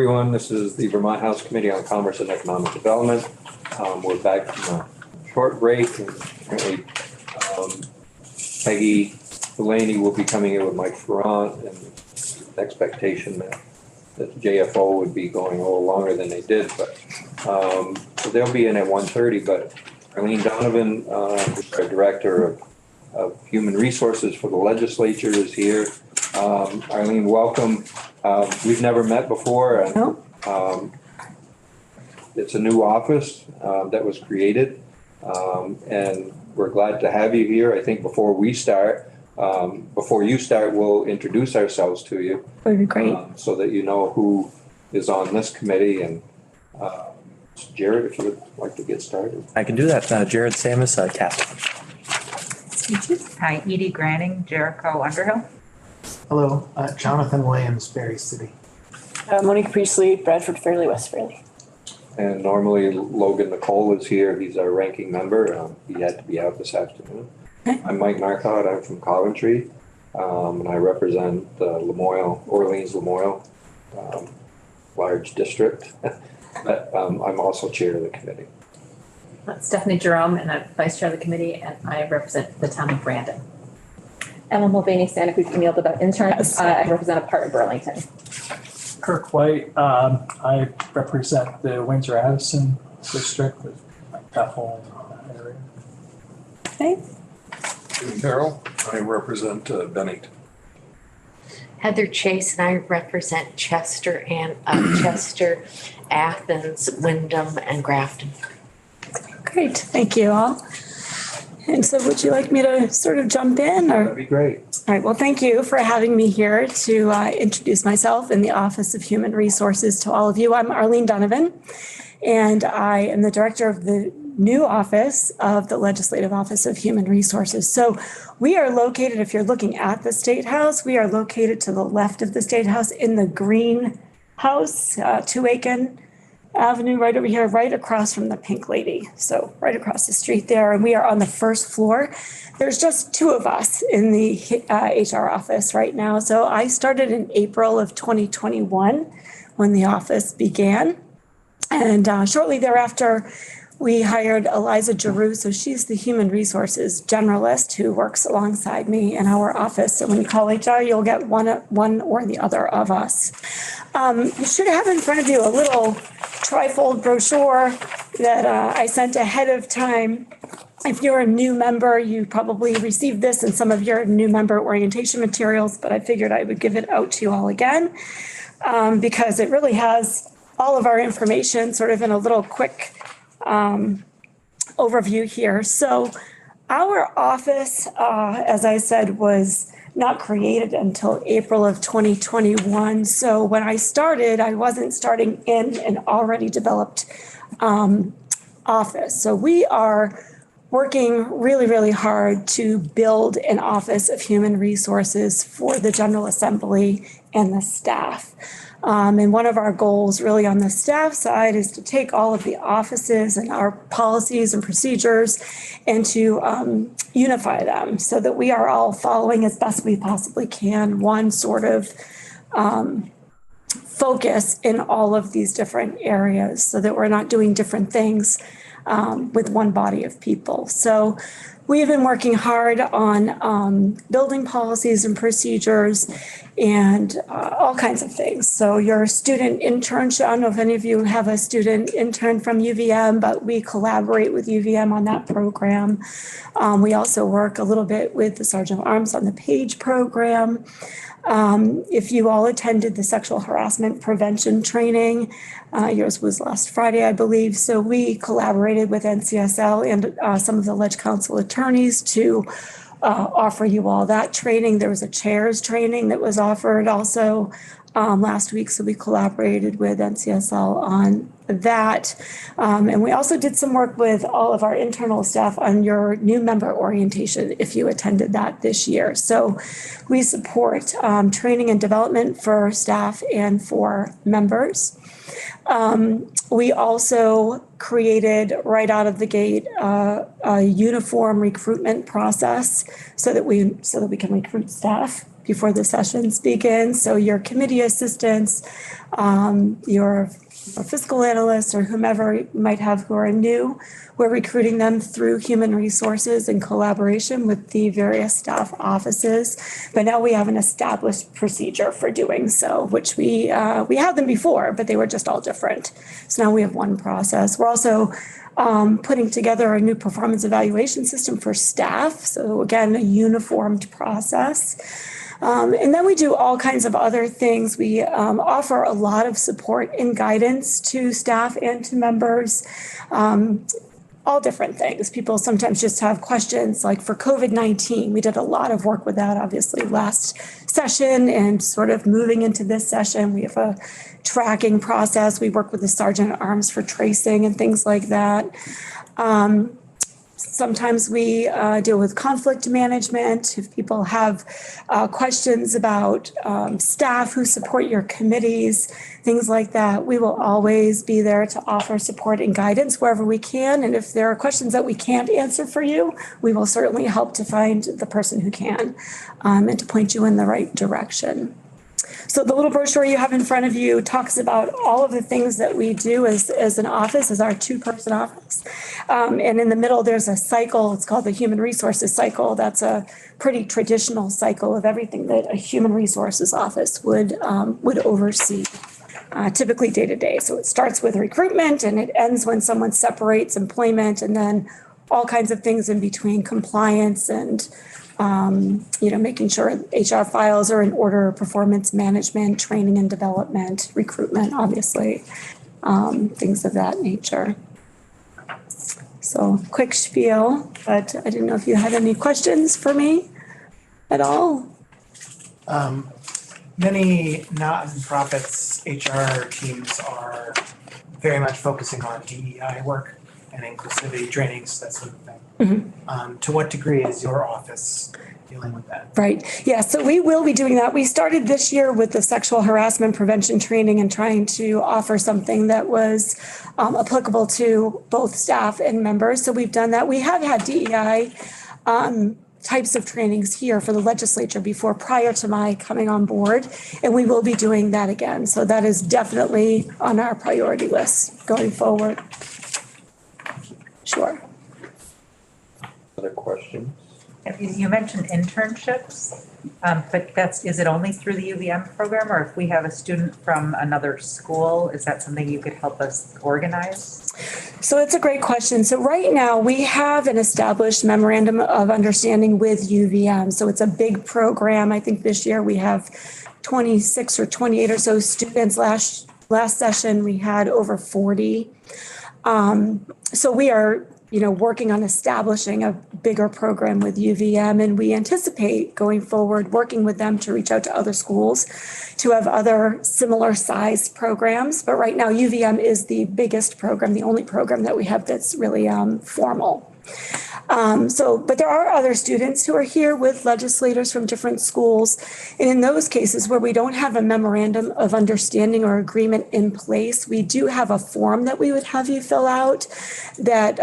Everyone, this is the Vermont House Committee on Commerce and Economic Development. We're back from a short break, and apparently Peggy Delaney will be coming in with Mike Ferrant, and expectation that JFO would be going a little longer than they did, but so they'll be in at 1:30. But Arlene Donovan, who's our Director of Human Resources for the legislature, is here. Arlene, welcome. We've never met before, and it's a new office that was created, and we're glad to have you here. I think before you start, we'll introduce ourselves to you. That would be great. So that you know who is on this committee. And Jared, if you would like to get started. I can do that. Jared Samus, captain. Hi, Edie Granning, Jericho Underhill. Hello, Jonathan Williams, Berry City. Monique Priestley, Bradford Fairley, West Fairley. And normally Logan Nicole is here. He's our ranking member. He had to be out this afternoon. Okay. I'm Mike Marcotte. I'm from Coventry, and I represent Orleans Lamoille, large district. But I'm also chair of the committee. Stephanie Jerome, and I'm vice chair of the committee, and I represent the town of Brandon. Emma Mulvaney, Santa Cruz Camille, about interns. I represent a part of Burlington. Kirk White, I represent the Windsor Addison district with Bethel area. Okay. Carol, I represent Bennington. Heather Chase, and I represent Chester and Chester, Athens, Wyndham, and Grafton. Great, thank you all. And so would you like me to sort of jump in, or? That'd be great. All right, well, thank you for having me here to introduce myself in the Office of Human Resources to all of you. I'm Arlene Donovan, and I am the director of the new office of the Legislative Office of Human Resources. So we are located, if you're looking at the State House, we are located to the left of the State House in the green house, 2 Aiken Avenue, right over here, right across from the Pink Lady. So right across the street there, and we are on the first floor. There's just 2 of us in the HR office right now. So I started in April of 2021 when the office began. And shortly thereafter, we hired Eliza Giroux. So she's the human resources generalist who works alongside me in our office. So when you call HR, you'll get one or the other of us. You should have in front of you a little trifold brochure that I sent ahead of time. If you're a new member, you probably received this in some of your new member orientation materials, but I figured I would give it out to you all again because it really has all of our information sort of in a little quick overview here. So our office, as I said, was not created until April of 2021. So when I started, I wasn't starting in an already developed office. So we are working really, really hard to build an Office of Human Resources for the General Assembly and the staff. And one of our goals really on the staff side is to take all of the offices and our policies and procedures and to unify them so that we are all following as best we possibly can one sort of focus in all of these different areas so that we're not doing different things with one body of people. So we've been working hard on building policies and procedures and all kinds of things. So your student internship, I don't know if any of you have a student intern from UVM, but we collaborate with UVM on that program. We also work a little bit with the Sergeant of Arms on the PAGE program. If you all attended the sexual harassment prevention training, yours was last Friday, I believe. So we collaborated with NCSL and some of the Ledge Council attorneys to offer you all that training. There was a chairs training that was offered also last week. So we collaborated with NCSL on that. And we also did some work with all of our internal staff on your new member orientation if you attended that this year. So we support training and development for staff and for members. We also created right out of the gate a uniform recruitment process so that we can recruit staff before the sessions begin. So your committee assistants, your fiscal analysts or whomever you might have who are new, we're recruiting them through human resources in collaboration with the various staff offices. But now we have an established procedure for doing so, which we had them before, but they were just all different. So now we have one process. We're also putting together a new performance evaluation system for staff. So again, a uniformed process. And then we do all kinds of other things. We offer a lot of support and guidance to staff and to members. All different things. People sometimes just have questions like for COVID-19. We did a lot of work with that, obviously, last session and sort of moving into this session. We have a tracking process. We work with the Sergeant at Arms for tracing and things like that. Sometimes we deal with conflict management. If people have questions about staff who support your committees, things like that, we will always be there to offer support and guidance wherever we can. And if there are questions that we can't answer for you, we will certainly help to find the person who can and to point you in the right direction. So the little brochure you have in front of you talks about all of the things that we do as an office, as our two-person office. And in the middle, there's a cycle. It's called the Human Resources Cycle. That's a pretty traditional cycle of everything that a Human Resources office would oversee, typically day to day. So it starts with recruitment and it ends when someone separates employment, and then all kinds of things in between, compliance and making sure HR files are in order, performance management, training and development, recruitment, obviously, things of that nature. So quick spiel, but I didn't know if you had any questions for me at all. Many nonprofits HR teams are very much focusing on DEI work and inclusivity trainings, that sort of thing. To what degree is your office dealing with that? Right. Yeah. So we will be doing that. We started this year with the sexual harassment prevention training and trying to offer something that was applicable to both staff and members. So we've done that. We have had DEI types of trainings here for the legislature before, prior to my coming on board, and we will be doing that again. So that is definitely on our priority list going forward. Sure. Other questions? You mentioned internships, but is it only through the UVM program, or if we have a student from another school, is that something you could help us organize? So it's a great question. So right now we have an established memorandum of understanding with UVM. So it's a big program. I think this year we have 26 or 28 or so students. Last session we had over 40. So we are working on establishing a bigger program with UVM, and we anticipate going forward, working with them to reach out to other schools to have other similar sized programs. But right now UVM is the biggest program, the only program that we have that's really formal. But there are other students who are here with legislators from different schools. And in those cases where we don't have a memorandum of understanding or agreement in place, we do have a form that we would have you fill out that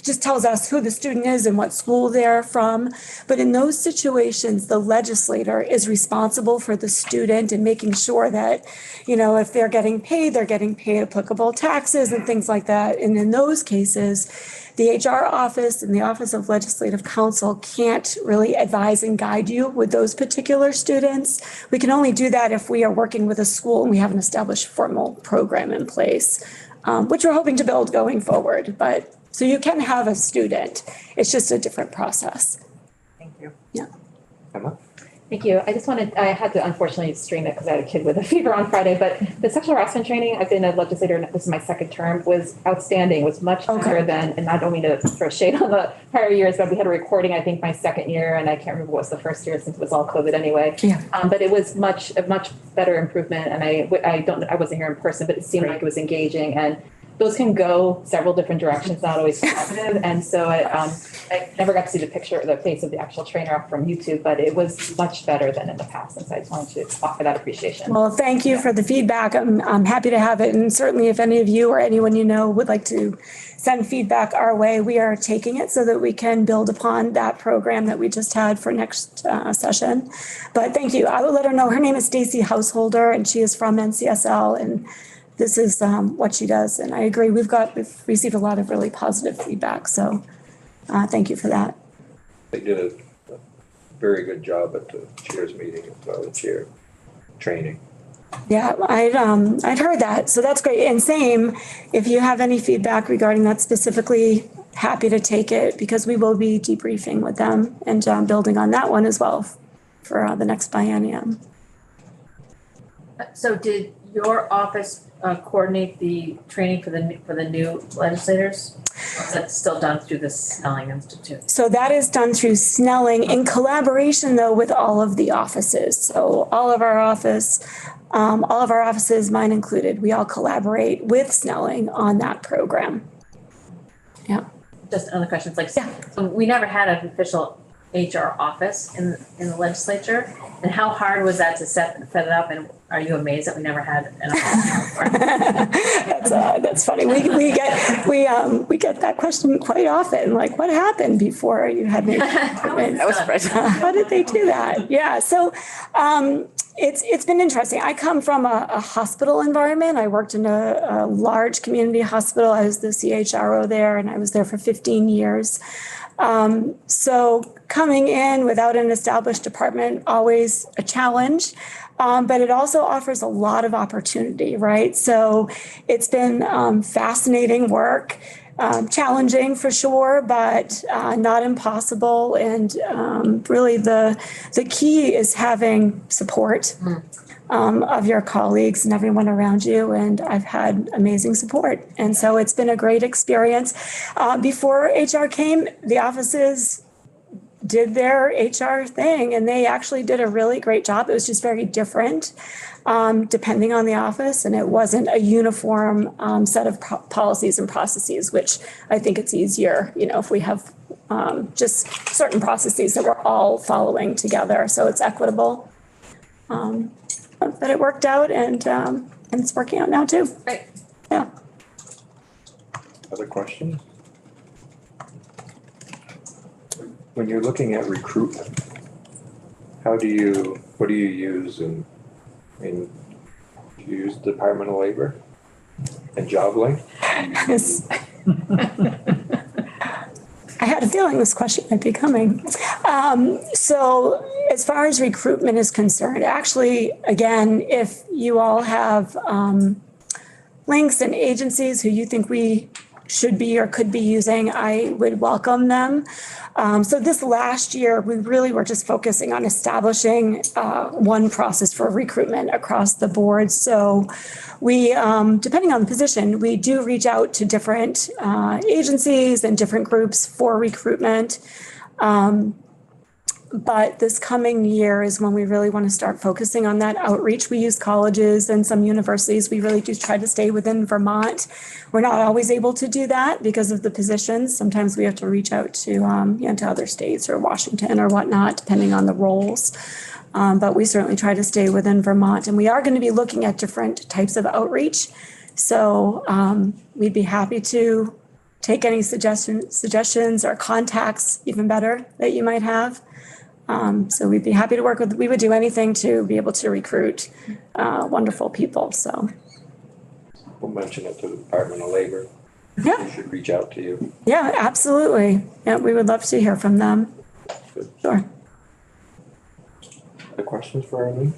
just tells us who the student is and what school they're from. But in those situations, the legislator is responsible for the student and making sure that, if they're getting paid applicable taxes and things like that. And in those cases, the HR office and the Office of Legislative Counsel can't really advise and guide you with those particular students. We can only do that if we are working with a school and we have an established formal program in place, which we're hoping to build going forward. But so you can have a student. It's just a different process. Thank you. Yeah. Emma? Thank you. I had to unfortunately stream it because I had a kid with a fever on Friday, but the sexual harassment training, I've been a legislator, and this is my second term, was outstanding, was much better than, and I don't mean to throw shade on the prior years, but we had a recording, I think, my second year, and I can't remember what was the first year since it was all COVID anyway. Yeah. But it was a much better improvement, and I wasn't here in person, but it seemed like it was engaging, and those can go several different directions, not always positive. And so I never got to see the picture, the face of the actual trainer from YouTube, but it was much better than in the past. And so I just wanted to offer that appreciation. Well, thank you for the feedback. I'm happy to have it. And certainly if any of you or anyone you know would like to send feedback our way, we are taking it so that we can build upon that program that we just had for next session. But thank you. I will let her know. Her name is Stacy Householder and she is from NCSL and this is what she does. And I agree, we've received a lot of really positive feedback. So thank you for that. They did a very good job at the chairs meeting as well, the chair training. Yeah, I'd heard that. So that's great. And same, if you have any feedback regarding that specifically, happy to take it because we will be debriefing with them and building on that one as well for the next biennium. So did your office coordinate the training for the new legislators? Or is that still done through the Snelling Institute? So that is done through Snelling in collaboration though with all of the offices. So all of our offices, mine included, we all collaborate with Snelling on that program. Yeah. Just another question, it's like, Yeah. so we never had an official HR office in the legislature. And how hard was that to set it up? And are you amazed that we never had an office? That's funny. We get that question quite often. Like, what happened before you had an That was surprising. How did they do that? Yeah. So it's been interesting. I come from a hospital environment. I worked in a large community hospital. I was the CHRO there, and I was there for 15 years. So coming in without an established department, always a challenge. But it also offers a lot of opportunity, right? So it's been fascinating work, challenging for sure, but not impossible. And really the key is having support of your colleagues and everyone around you. And I've had amazing support. And so it's been a great experience. Before HR came, the offices did their HR thing and they actually did a really great job. It was just very different depending on the office, and it wasn't a uniform set of policies and processes, which I think it's easier, if we have just certain processes that we're all following together, so it's equitable. But it worked out and it's working out now too. Right. Yeah. Other questions? When you're looking at recruitment, what do you use do you use Department of Labor and JobLink? Yes. I had a feeling this question might be coming. So as far as recruitment is concerned, actually, again, if you all have links and agencies who you think we should be or could be using, I would welcome them. So this last year, we really were just focusing on establishing one process for recruitment across the board. So we, depending on the position, we do reach out to different agencies and different groups for recruitment. But this coming year is when we really want to start focusing on that outreach. We use colleges and some universities. We really do try to stay within Vermont. We're not always able to do that because of the positions. Sometimes we have to reach out to, to other states or Washington or whatnot, depending on the roles. But we certainly try to stay within Vermont. And we are going to be looking at different types of outreach. So we'd be happy to take any suggestions or contacts, even better, that you might have. So we'd be happy to work with, we would do anything to be able to recruit wonderful people, so. We'll mention it to the Department of Labor. Yeah. They should reach out to you. Yeah, absolutely. Yeah, we would love to hear from them. Good. Sure. Other questions for Arlene?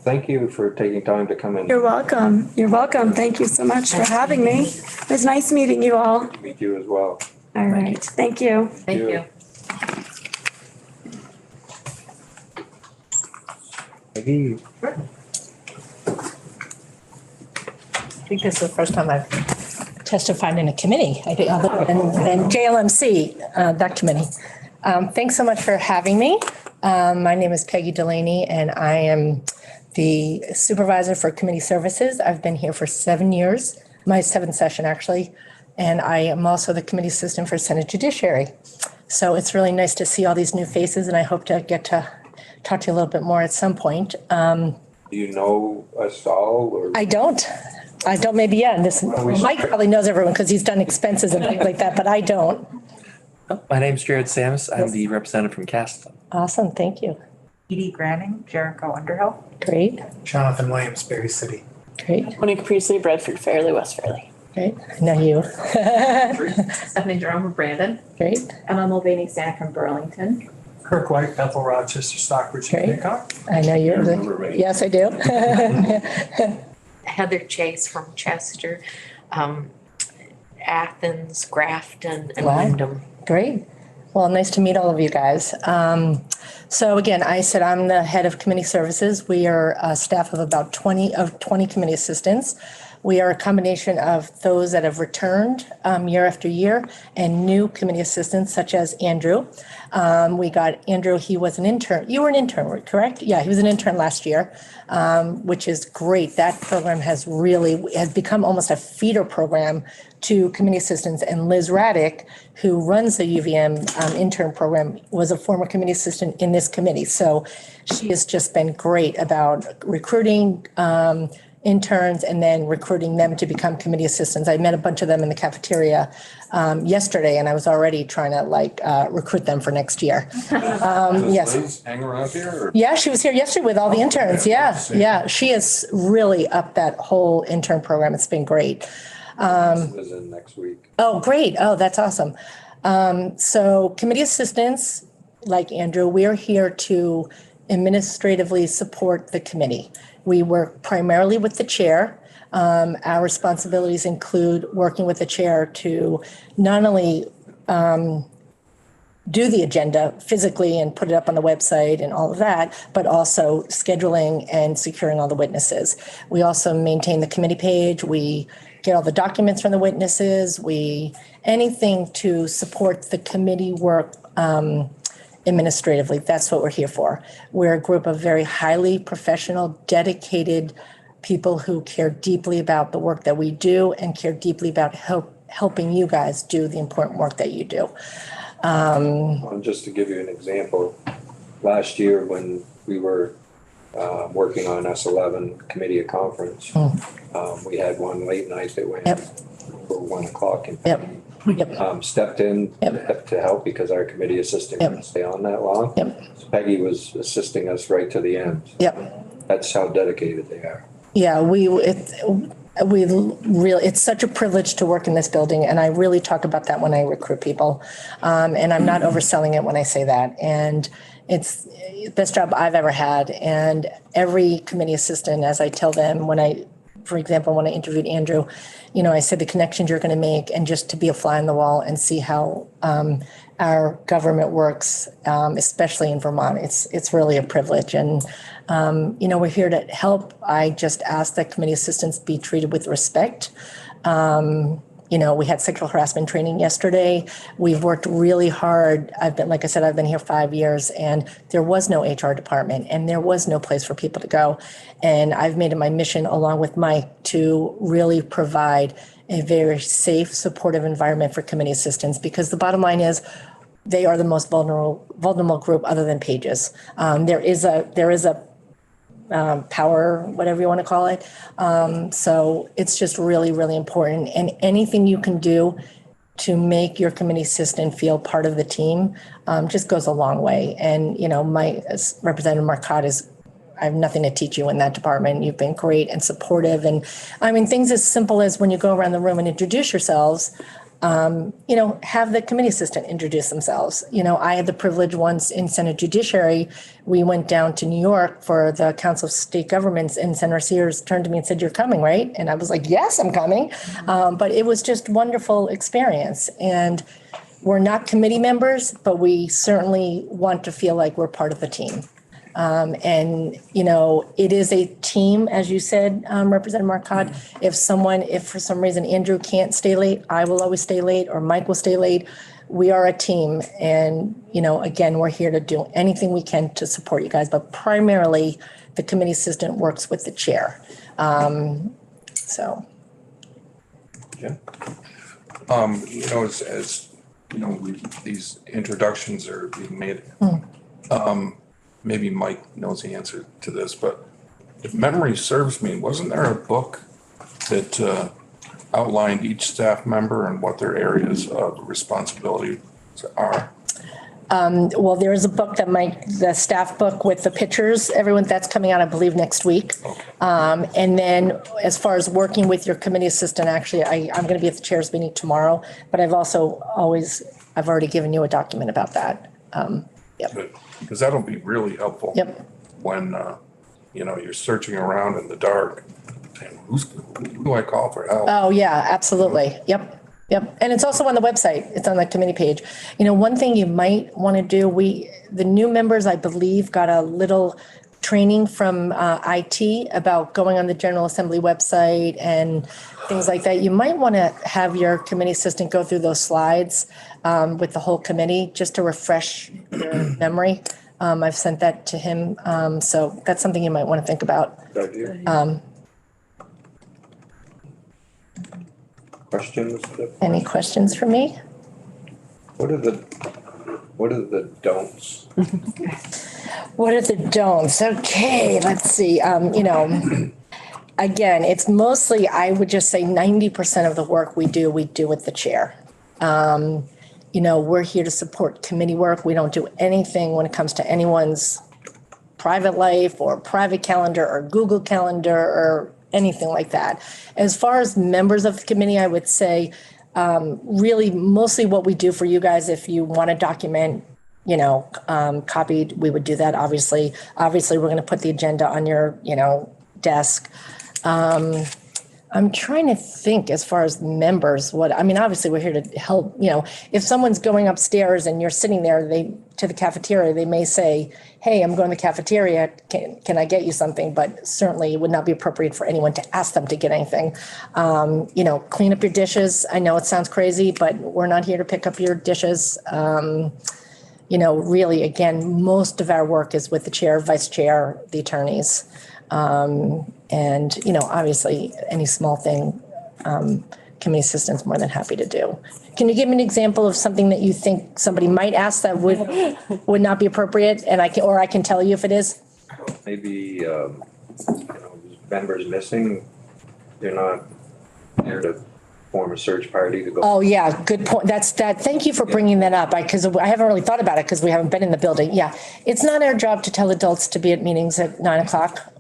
Thank you for taking time to come in. You're welcome. You're welcome. Thank you so much for having me. It was nice meeting you all. Meet you as well. All right. Thank you. Thank you. Maggie, I think this is the first time I've testified in a committee, I think, other than JLMC, that committee. Thanks so much for having me. My name is Peggy Delaney, and I am the supervisor for committee services. I've been here for 7 years, my 7th session actually. And I am also the committee assistant for Senate Judiciary. So it's really nice to see all these new faces, and I hope to get to talk to you a little bit more at some point. Do you know us all or? I don't, maybe, yeah, and this, Mike probably knows everyone because he's done expenses and things like that, but I don't. My name's Jared Samus. I'm the representative from Castleton. Awesome, thank you. Edie Granning, Jericho Underhill. Great, Jonathan Williams, Berry City. great, Monique Priestley, Bradford Fairleigh, West Fairleigh. great. I know you. Stephanie Jerome from Brandon. Great, Emma Mulvaney Stanek from Burlington. Kirk White, Bethel, Rochester, Stockbridge, and Great. Hancock. I know you're remember me. yes, I do. Heather Chase from Chester, Athens, Grafton, and Wow. Wyndham. Great. Well, nice to meet all of you guys. So again, I said I'm the head of committee services. We are a staff of about 20 committee assistants. We are a combination of those that have returned year after year and new committee assistants such as Andrew. We got Andrew, he was an intern. You were an intern, correct? Yeah, he was an intern last year, which is great. That program has become almost a feeder program to committee assistants. And Liz Raddick, who runs the UVM intern program, was a former committee assistant in this committee. So she has just been great about recruiting interns and then recruiting them to become committee assistants. I met a bunch of them in the cafeteria yesterday, and I was already trying to recruit them for next year. Yes. Does Liz hang around here or? Yeah, she was here yesterday with all the interns. Yeah, yeah. She has really upped that whole intern program. It's been great. Is in next week. Oh, great. Oh, that's awesome. So committee assistants, like Andrew, we are here to administratively support the committee. We work primarily with the chair. Our responsibilities include working with the chair to not only do the agenda physically and put it up on the website and all of that, but also scheduling and securing all the witnesses. We also maintain the committee page. We get all the documents from the witnesses. Anything to support the committee work administratively. That's what we're here for. We're a group of very highly professional, dedicated people who care deeply about the work that we do and care deeply about helping you guys do the important work that you do. Just to give you an example, last year when we were working on S11 committee of conference, we had one late night that went for 1 o'clock and stepped in to help because our committee assistant couldn't stay on that long. So Peggy was assisting us right to the end. That's how dedicated they are. Yeah, it's such a privilege to work in this building, and I really talk about that when I recruit people. And I'm not overselling it when I say that. And it's the best job I've ever had. And every committee assistant, as I tell them for example, when I interviewed Andrew, I said the connections you're going to make and just to be a fly on the wall and see how our government works, especially in Vermont. It's really a privilege. And, we're here to help. I just ask that committee assistants be treated with respect. We had sexual harassment training yesterday. We've worked really hard. I've been here 5 years, and there was no HR department and there was no place for people to go. And I've made it my mission, along with Mike, to really provide a very safe, supportive environment for committee assistants, because the bottom line is they are the most vulnerable group other than pages. There is a power, whatever you want to call it. So it's just really, really important. And anything you can do to make your committee assistant feel part of the team just goes a long way. And, my Representative Marcotte I have nothing to teach you in that department. You've been great and supportive. And things as simple as when you go around the room and introduce yourselves, have the committee assistant introduce themselves. I had the privilege once in Senate Judiciary. We went down to New York for the Council of State Governments, and Senator Sears turned to me and said, "You're coming, right?" And I was like, "Yes, I'm coming." But it was just wonderful experience. And we're not committee members, but we certainly want to feel like we're part of the team. It is a team, as you said, Representative Marcotte. If for some reason Andrew can't stay late, I will always stay late, or Mike will stay late. We are a team. And, again, we're here to do anything we can to support you guys, but primarily the committee assistant works with the chair. So. As you know, these introductions are being made. Maybe Mike knows the answer to this, but if memory serves me, wasn't there a book that outlined each staff member and what their areas of responsibility are? Well, there is a book that the staff book with the pictures, everyone, that's coming out, I believe, next week. And then as far as working with your committee assistant, actually, I'm going to be at the chairs meeting tomorrow, but I've already given you a document about that. Yep. Because that'll be really helpful. Yep. When, you're searching around in the dark, saying, who do I call for help? Oh, yeah, absolutely. Yep. Yep. And it's also on the website. It's on the committee page. One thing you might want to do, the new members, I believe, got a little training from IT about going on the General Assembly website and things like that. You might want to have your committee assistant go through those slides with the whole committee just to refresh your memory. I've sent that to him. So that's something you might want to think about. Questions? Any questions for me? What are the don'ts? What are the don'ts? Okay, let's see. Again, it's mostly, I would just say 90% of the work we do with the chair. We're here to support committee work. We don't do anything when it comes to anyone's private life or private calendar or Google Calendar or anything like that. As far as members of the committee, I would say really mostly what we do for you guys, if you want to document, copied, we would do that, obviously. Obviously, we're going to put the agenda on your, desk. I'm trying to think as far as members, obviously we're here to help, if someone's going upstairs and you're sitting there, to the cafeteria, they may say, hey, I'm going to the cafeteria, can I get you something? But certainly it would not be appropriate for anyone to ask them to get anything. Clean up your dishes. I know it sounds crazy, but we're not here to pick up your dishes. Really, again, most of our work is with the chair, vice chair, the attorneys. Obviously any small thing, committee assistant's more than happy to do. Can you give me an example of something that you think somebody might ask that would not be appropriate, and I can tell you if it is? Maybe, members missing, they're not there to form a search party to go. Oh, yeah, good point. Thank you for bringing that up, because I haven't really thought about it because we haven't been in the building. Yeah, it's not our job to tell adults to be at meetings at 9:00.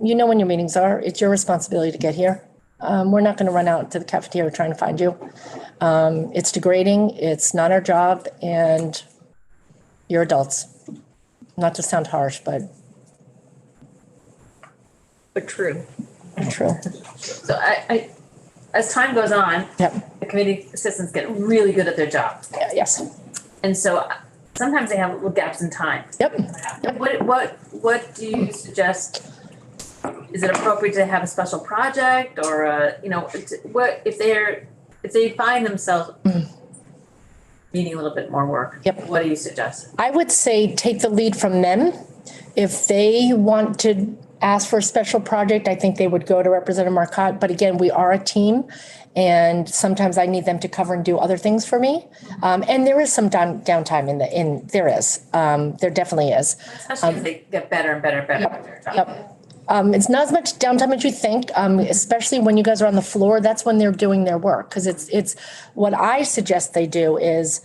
You know when your meetings are. It's your responsibility to get here. We're not going to run out to the cafeteria trying to find you. It's degrading. It's not our job, and you're adults. Not to sound harsh, but true. True. So I as time goes on, Yep. the committee assistants get really good at their job. Yeah, yes. And so sometimes they have little gaps in time. Yep. What do you suggest? Is it appropriate to have a special project, or what if they find themselves needing a little bit more work? Yep. What do you suggest? I would say take the lead from them. If they want to ask for a special project, I think they would go to Representative Marcotte. But again, we are a team, and sometimes I need them to cover and do other things for me. And there is some downtime there definitely is. Especially as they get better and better and better at their job. Yep. It's not as much downtime as you think, especially when you guys are on the floor. That's when they're doing their work, because it's what I suggest they do is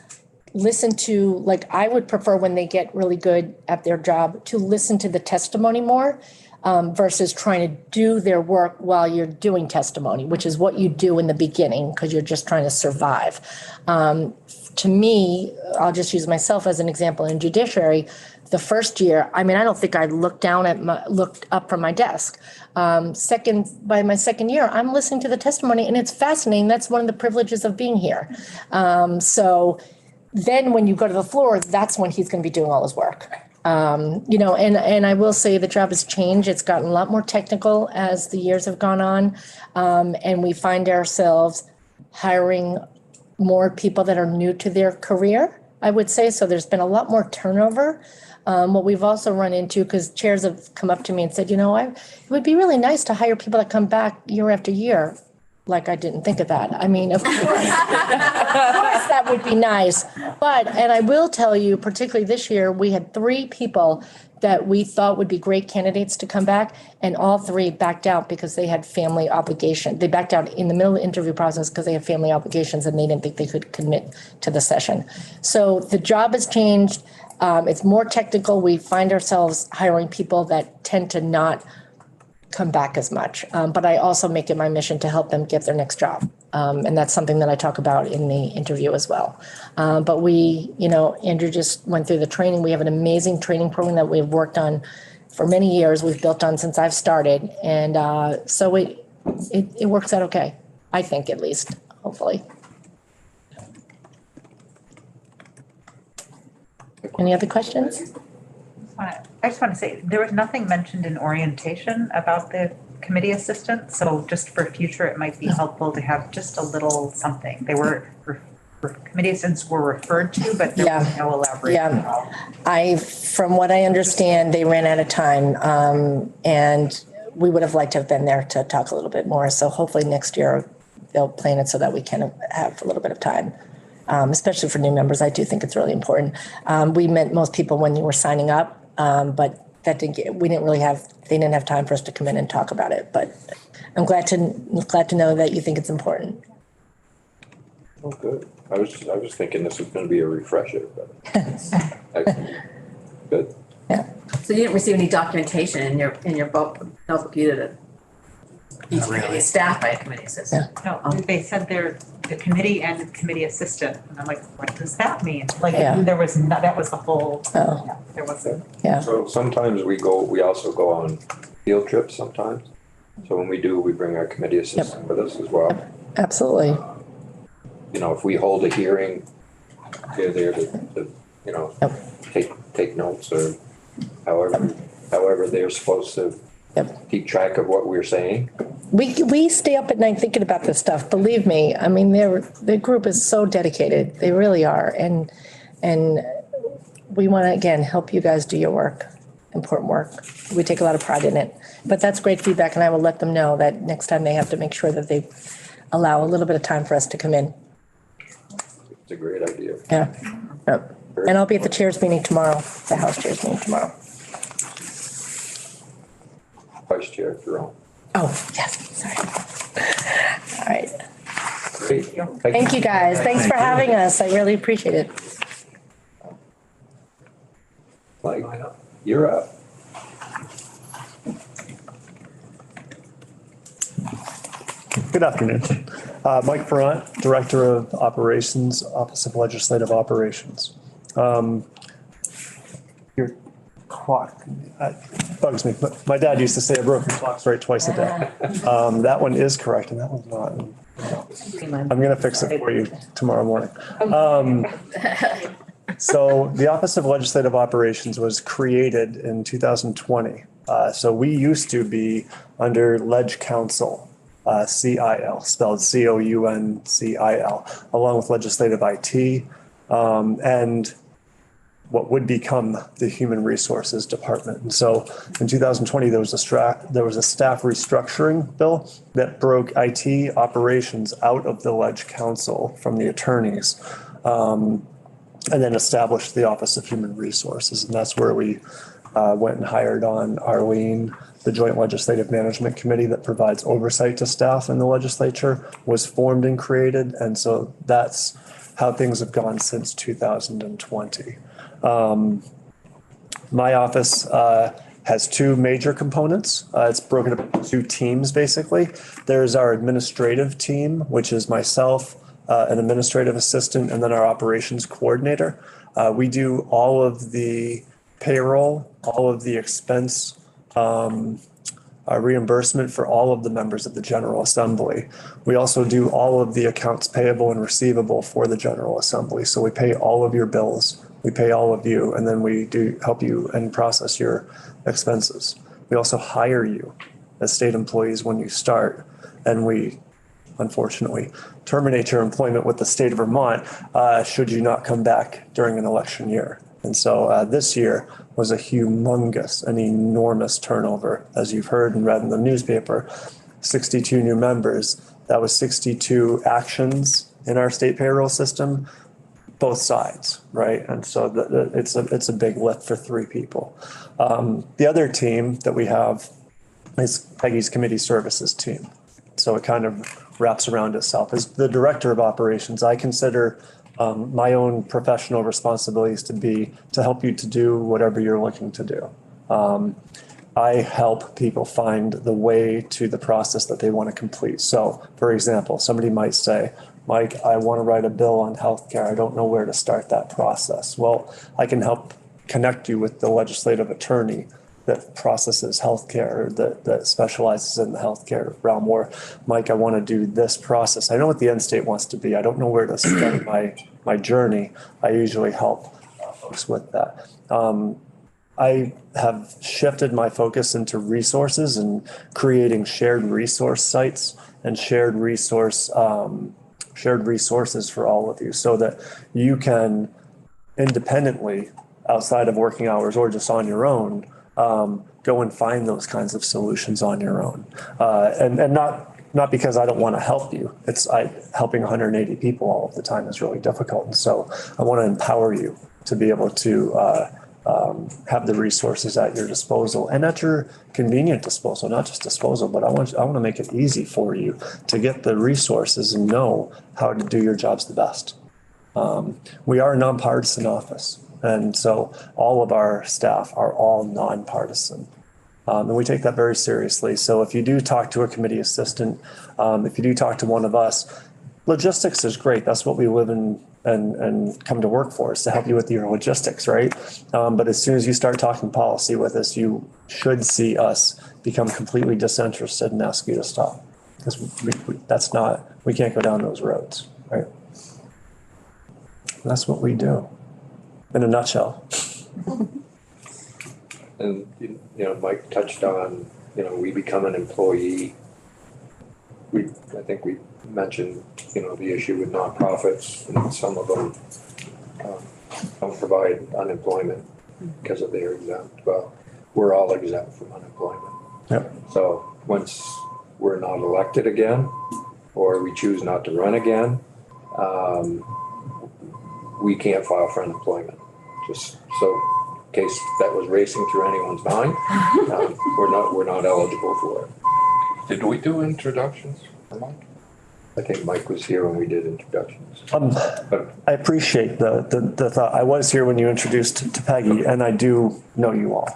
listen to, I would prefer when they get really good at their job to listen to the testimony more versus trying to do their work while you're doing testimony, which is what you do in the beginning because you're just trying to survive. To me, I'll just use myself as an example in judiciary. The first year, I don't think I looked up from my desk. By my second year, I'm listening to the testimony, and it's fascinating. That's one of the privileges of being here. So then when you go to the floor, that's when he's going to be doing all his work. And I will say the job has changed. It's gotten a lot more technical as the years have gone on. And we find ourselves hiring more people that are new to their career, I would say. So there's been a lot more turnover. What we've also run into, because chairs have come up to me and said, it would be really nice to hire people that come back year after year. Like, I didn't think of that. I mean, of course, that would be nice. And I will tell you, particularly this year, we had 3 people that we thought would be great candidates to come back, and all 3 backed out because they had family obligation. They backed out in the middle of the interview process because they had family obligations and they didn't think they could commit to the session. So the job has changed. It's more technical. We find ourselves hiring people that tend to not come back as much. But I also make it my mission to help them get their next job. And that's something that I talk about in the interview as well. But we, Andrew just went through the training. We have an amazing training program that we've worked on for many years. We've built on since I've started. And so it works out okay, I think, at least, hopefully. Any other questions? I just want to say, there was nothing mentioned in orientation about the committee assistant, so just for future, it might be helpful to have just a little something. They were, committee assistants were referred to, but there was no elaboration. From what I understand, they ran out of time, and we would have liked to have been there to talk a little bit more. So hopefully next year they'll plan it so that we can have a little bit of time. Especially for new members, I do think it's really important. We met most people when you were signing up, but they didn't have time for us to come in and talk about it. But I'm glad to know that you think it's important. Oh, good. I was thinking this was going to be a refresher, but good. Yeah. So you didn't receive any documentation in your notebook, you did it? Each committee is staffed by a committee assistant. No, they said they're the committee and committee assistant, and I'm like, what does that mean? Like, there was that was the whole, there wasn't. Yeah. So sometimes we also go on field trips sometimes. So when we do, we bring our committee assistant with us as well. Absolutely. If we hold a hearing, they're there to take notes or however they're supposed to keep track of what we're saying. We stay up at night thinking about this stuff. Believe me. I mean, the group is so dedicated. They really are. And we want to, again, help you guys do your work, important work. We take a lot of pride in it. But that's great feedback, and I will let them know that next time they have to make sure that they allow a little bit of time for us to come in. It's a great idea. Yeah. And I'll be at the chairs meeting tomorrow, the House chairs meeting tomorrow. Vice Chair Jerome. Oh, yes, sorry. All right. Great. Thank you, guys. Thanks for having us. I really appreciate it. Mike, you're up. Good afternoon. Mike Ferrant, Director of Operations, Office of Legislative Operations. Your clock bugs me, but my dad used to say a broken clock's right twice a day. That one is correct and that one's not. I'm going to fix it for you tomorrow morning. So the Office of Legislative Operations was created in 2020. So we used to be under Leg Council. CIL, spelled COUNCIL, along with Legislative IT, and what would become the Human Resources Department. And so in 2020, there was a staff restructuring bill that broke IT operations out of the Leg Council from the attorneys, and then established the Office of Human Resources. And that's where we went and hired on Arlene. The Joint Legislative Management Committee that provides oversight to staff in the legislature was formed and created. And so that's how things have gone since 2020. My office has 2 major components. It's broken up into 2 teams, basically. There's our administrative team, which is myself, an administrative assistant, and then our operations coordinator. We do all of the payroll, all of the expense reimbursement for all of the members of the General Assembly. We also do all of the accounts payable and receivable for the General Assembly. So we pay all of your bills, we pay all of you, and then we do help you and process your expenses. We also hire you as state employees when you start, and we unfortunately terminate your employment with the state of Vermont should you not come back during an election year. And so this year was a humongous, an enormous turnover, as you've heard and read in the newspaper. 62 new members. That was 62 actions in our state payroll system, both sides, right? And so it's a big lift for 3 people. The other team that we have is Peggy's committee services team. So it kind of wraps around itself. As the director of operations, I consider my own professional responsibilities to help you to do whatever you're looking to do. I help people find the way to the process that they want to complete. So, for example, somebody might say, Mike, I want to write a bill on healthcare. I don't know where to start that process. Well, I can help connect you with the legislative attorney that processes healthcare, that specializes in the healthcare realm. Or, Mike, I want to do this process. I know what the end state wants to be. I don't know where to start my journey. I usually help folks with that. I have shifted my focus into resources and creating shared resource sites and shared resources for all of you so that you can independently, outside of working hours or just on your own, go and find those kinds of solutions on your own. And not because I don't want to help you. Helping 180 people all of the time is really difficult. And so I want to empower you to be able to have the resources at your disposal and at your convenient disposal, not just disposal, but I want to make it easy for you to get the resources and know how to do your jobs the best. We are a nonpartisan office, and so all of our staff are all nonpartisan. And we take that very seriously. So if you do talk to a committee assistant, if you do talk to one of us, logistics is great. That's what we live in and come to work for, is to help you with your logistics, right? But as soon as you start talking policy with us, you should see us become completely disinterested and ask you to stop. Because we can't go down those roads, right? That's what we do in a nutshell. And, Mike touched on, we become an employee. I think we mentioned, the issue with nonprofits, and some of them don't provide unemployment because of their exempt. Well, we're all exempt from unemployment. Yep. So once we're not elected again, or we choose not to run again, we can't file for unemployment. Just so in case that was racing through anyone's mind, we're not eligible for it. Did we do introductions for Mike? I think Mike was here when we did introductions. I appreciate the thought. I was here when you introduced to Peggy, and I do know you all.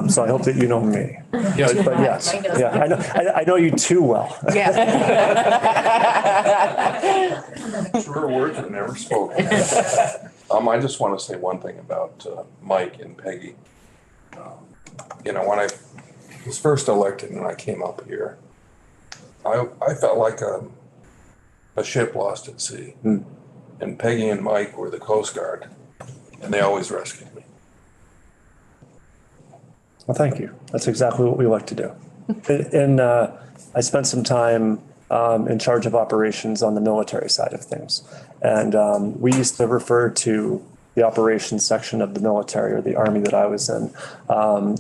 So I hope that you know me. Yeah, But yes, I know you too well. Yeah. Truer words are never spoken. I just want to say one thing about Mike and Peggy. When I was first elected and I came up here, I felt like a ship lost at sea. And Peggy and Mike were the Coast Guard, and they always rescued me. Well, thank you. That's exactly what we like to do. And I spent some time in charge of operations on the military side of things. And we used to refer to the operations section of the military, or the Army that I was in,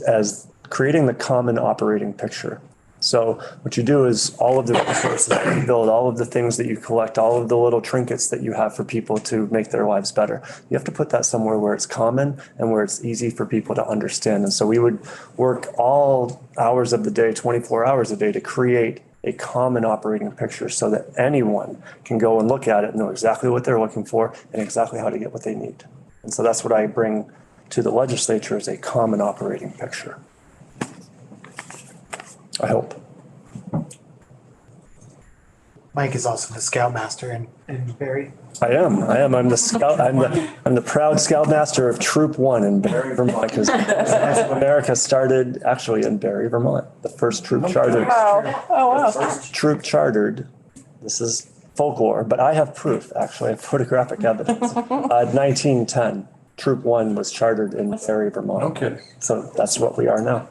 as creating the common operating picture. So what you do is all of the resources that you build, all of the things that you collect, all of the little trinkets that you have for people to make their lives better, you have to put that somewhere where it's common and where it's easy for people to understand. And so we would work all hours of the day, 24 hours a day, to create a common operating picture so that anyone can go and look at it and know exactly what they're looking for and exactly how to get what they need. And so that's what I bring to the legislature, is a common operating picture. I hope. Mike is also the Scoutmaster in Barrie. I am. I'm the scout. I'm the proud Scoutmaster of Troop 1 in Barrie, Vermont, because America started actually in Barrie, Vermont. The first troop chartered. Wow. Oh, wow. First troop chartered. This is folklore, but I have proof. Actually, I have photographic evidence. 1910, Troop 1 was chartered in Barrie, Vermont. Okay. So that's what we are now.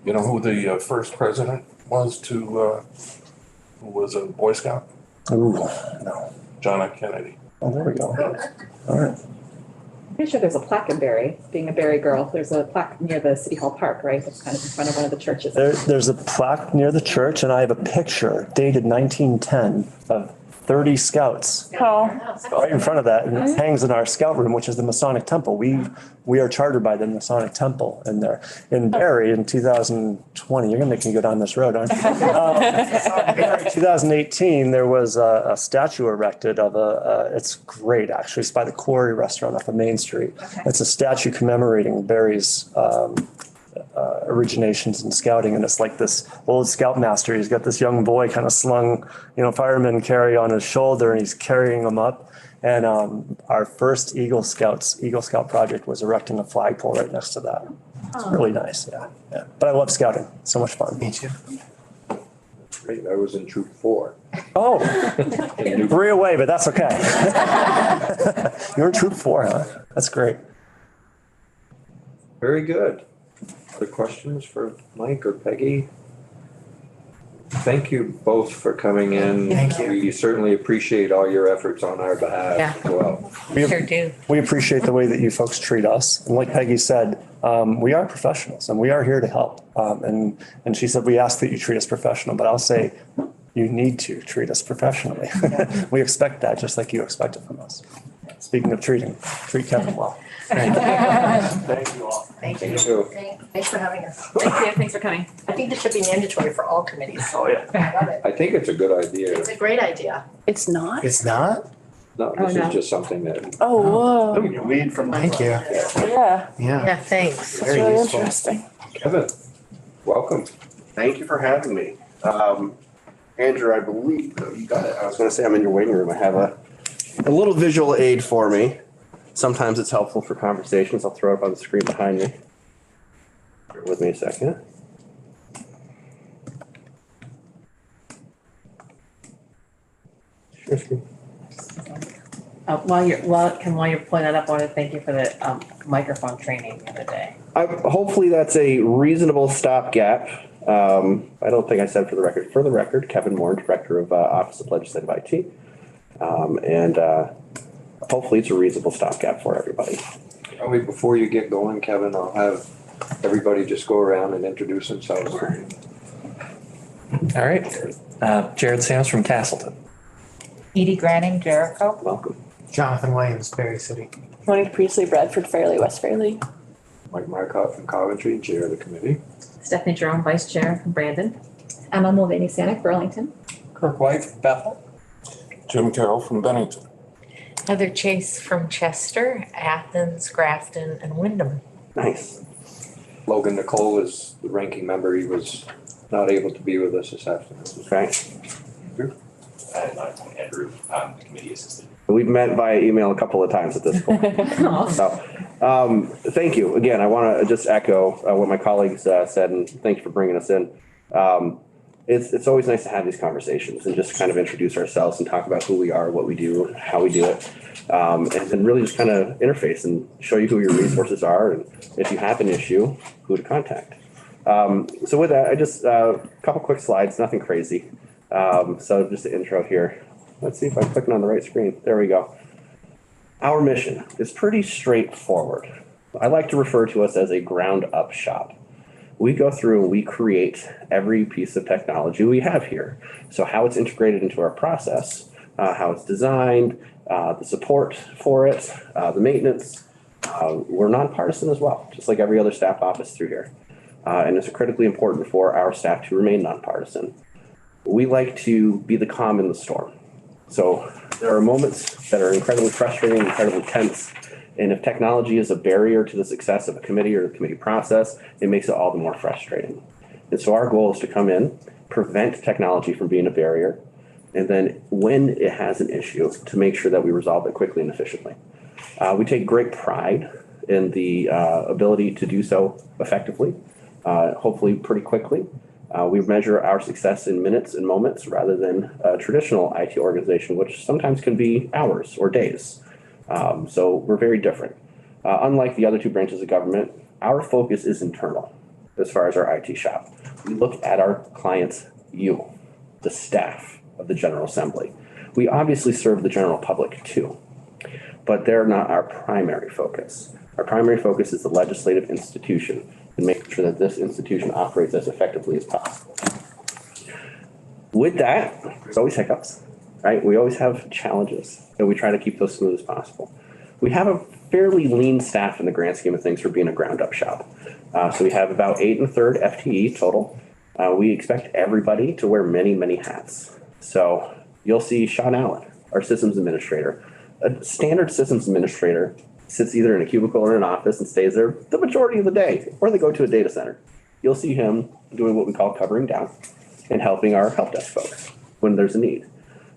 You know who the first president was who was a Boy Scout? Ooh, no. John F. Kennedy. Oh, there we go. All right. Pretty sure there's a plaque in Barry, being a Barry girl. There's a plaque near the City Hall Park, right? That's kind of in front of one of the churches. There's a plaque near the church, and I have a picture dated 1910 of 30 scouts Oh, right in front of that, and it hangs in our scout room, which is the Masonic Temple. We are chartered by the Masonic Temple in there. In Barry in 2020, you're gonna make me go down this road, aren't you? 2018, there was a statue erected of it's great, actually. It's by the Quarry Restaurant off of Main Street. It's a statue commemorating Barry's originations in scouting, and it's like this old scoutmaster. He's got this young boy kind of slung, fireman carry on his shoulder, and he's carrying him up. And our first Eagle Scout project was erecting a flagpole right next to that. It's really nice, yeah. But I love scouting. It's so much fun. Me too. Great, I was in troop 4. Oh, 3 away, but that's okay. You're in troop 4, huh? That's great. Very good. Other questions for Mike or Peggy? Thank you both for coming in. Thank you. We certainly appreciate all your efforts on our behalf Yeah. as well. Sure do. We appreciate the way that you folks treat us. And like Peggy said, we are professionals and we are here to help. And she said, we ask that you treat us professional, but I'll say you need to treat us professionally. We expect that just like you expect it from us. Speaking of treat Kevin well. Thank you all. Thank you. Thank you. Thanks for having us. Thank you, thanks for coming. I think this should be mandatory for all committees. Oh, yeah. I love it. I think it's a good idea. It's a great idea. it's not? It's not? No, Oh, this no. is just something that, Oh, whoa. Weed from. Thank you. Yeah, Yeah. Yeah, thanks. that's Very really useful. interesting. Kevin, welcome. Thank you for having me. Andrew, I believe, no, you got it. I was gonna say I'm in your waiting room. I have a little visual aid for me. Sometimes it's helpful for conversations. I'll throw it up on the screen behind me. Bear with me a second. Share screen. While you're pulling that up, I want to thank you for the microphone training the other day. Hopefully that's a reasonable stopgap. I don't think I said for the record. For the record, Kevin Moore, Director of Office of Legislative IT. Hopefully it's a reasonable stopgap for everybody. Probably before you get going, Kevin, I'll have everybody just go around and introduce themselves. All right. Jared Sams from Castleton. Edie Granning, Jericho. Welcome. Jonathan Williams, Berry City. Monique Priestley, Bradford, Fairleigh, West Fairleigh. Mike Marcotte from Coventry, Chair of the committee. Stephanie Jerome, Vice Chair from Brandon. Emma Mulvaney Sanic, Burlington. Kirk White from Bethel. Jim Carroll from Bennington. Heather Chase from Chester, Athens, Grafton, and Wyndham. Nice. Logan Nicole is the ranking member. He was not able to be with us this afternoon. Okay. Andrew, the committee assistant. We've met via email a couple of times at this point. So, thank you. Again, I want to just echo what my colleagues said, and thank you for bringing us in. It's always nice to have these conversations and just kind of introduce ourselves and talk about who we are, what we do, how we do it, and really just kind of interface and show you who your resources are, and if you have an issue, who to contact. So with that, I just a couple quick slides, nothing crazy. So just the intro here. Let's see if I'm clicking on the right screen. There we go. Our mission is pretty straightforward. I like to refer to us as a ground up shop. We go through and we create every piece of technology we have here. So how it's integrated into our process, how it's designed, the support for it, the maintenance. We're nonpartisan as well, just like every other staff office through here. And it's critically important for our staff to remain nonpartisan. We like to be the calm in the storm. So there are moments that are incredibly frustrating, incredibly tense. And if technology is a barrier to the success of a committee or the committee process, it makes it all the more frustrating. And so our goal is to come in, prevent technology from being a barrier, and then when it has an issue, to make sure that we resolve it quickly and efficiently. We take great pride in the ability to do so effectively, hopefully pretty quickly. We measure our success in minutes and moments rather than a traditional IT organization, which sometimes can be hours or days. So we're very different. Unlike the other two branches of government, our focus is internal as far as our IT shop. We look at our clients, you, the staff of the General Assembly. We obviously serve the general public too. but they're not our primary focus. Our primary focus is the legislative institution and making sure that this institution operates as effectively as possible. With that, there's always hiccups, right? We always have challenges, and we try to keep those smooth as possible. We have a fairly lean staff in the grand scheme of things for being a ground-up shop. So we have about 8 1/3 FTE total. We expect everybody to wear many, many hats. So you'll see Sean Allen, our systems administrator. A standard systems administrator sits either in a cubicle or in an office and stays there the majority of the day, or they go to a data center. You'll see him doing what we call covering down and helping our help desk folks when there's a need.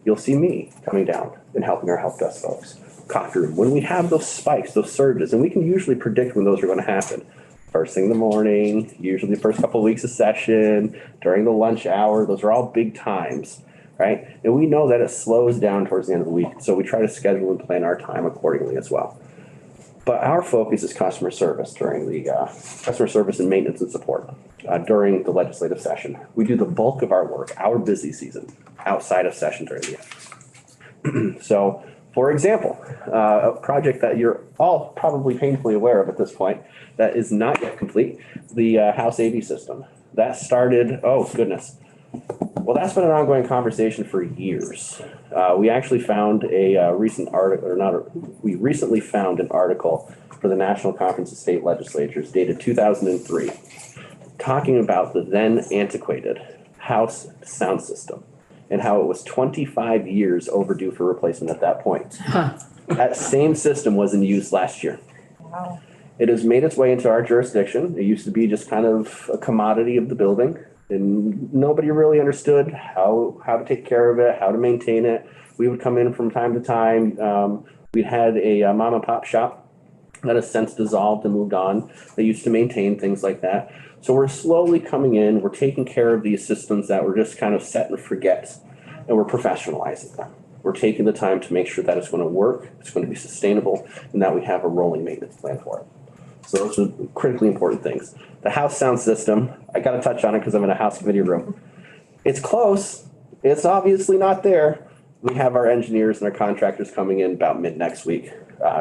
You'll see me coming down and helping our help desk folks. Coffee room, when we have those spikes, those surges, and we can usually predict when those are going to happen. First thing in the morning, usually the first couple of weeks of session, during the lunch hour, those are all big times, right? And we know that it slows down towards the end of the week, so we try to schedule and plan our time accordingly as well. But our focus is customer service during the customer service and maintenance and support during the legislative session. We do the bulk of our work, our busy season, outside of session during the year. So, for example, a project that you're all probably painfully aware of at this point that is not yet complete, the House AV system. That started, oh goodness. Well, that's been an ongoing conversation for years. We actually found a recent article, we recently found an article for the National Conference of State Legislatures dated 2003, talking about the then antiquated House sound system and how it was 25 years overdue for replacement at that point. That same system was in use last year. Wow. It has made its way into our jurisdiction. It used to be just kind of a commodity of the building, and nobody really understood how to take care of it, how to maintain it. We would come in from time to time. We had a mom and pop shop that has since dissolved and moved on. They used to maintain things like that. So we're slowly coming in, we're taking care of these systems that were just kind of set and forget, and we're professionalizing them. We're taking the time to make sure that it's going to work, it's going to be sustainable, and that we have a rolling maintenance plan for it. So those are critically important things. The house sound system, I got to touch on it because I'm in a house committee room. It's close. It's obviously not there. We have our engineers and our contractors coming in about mid next week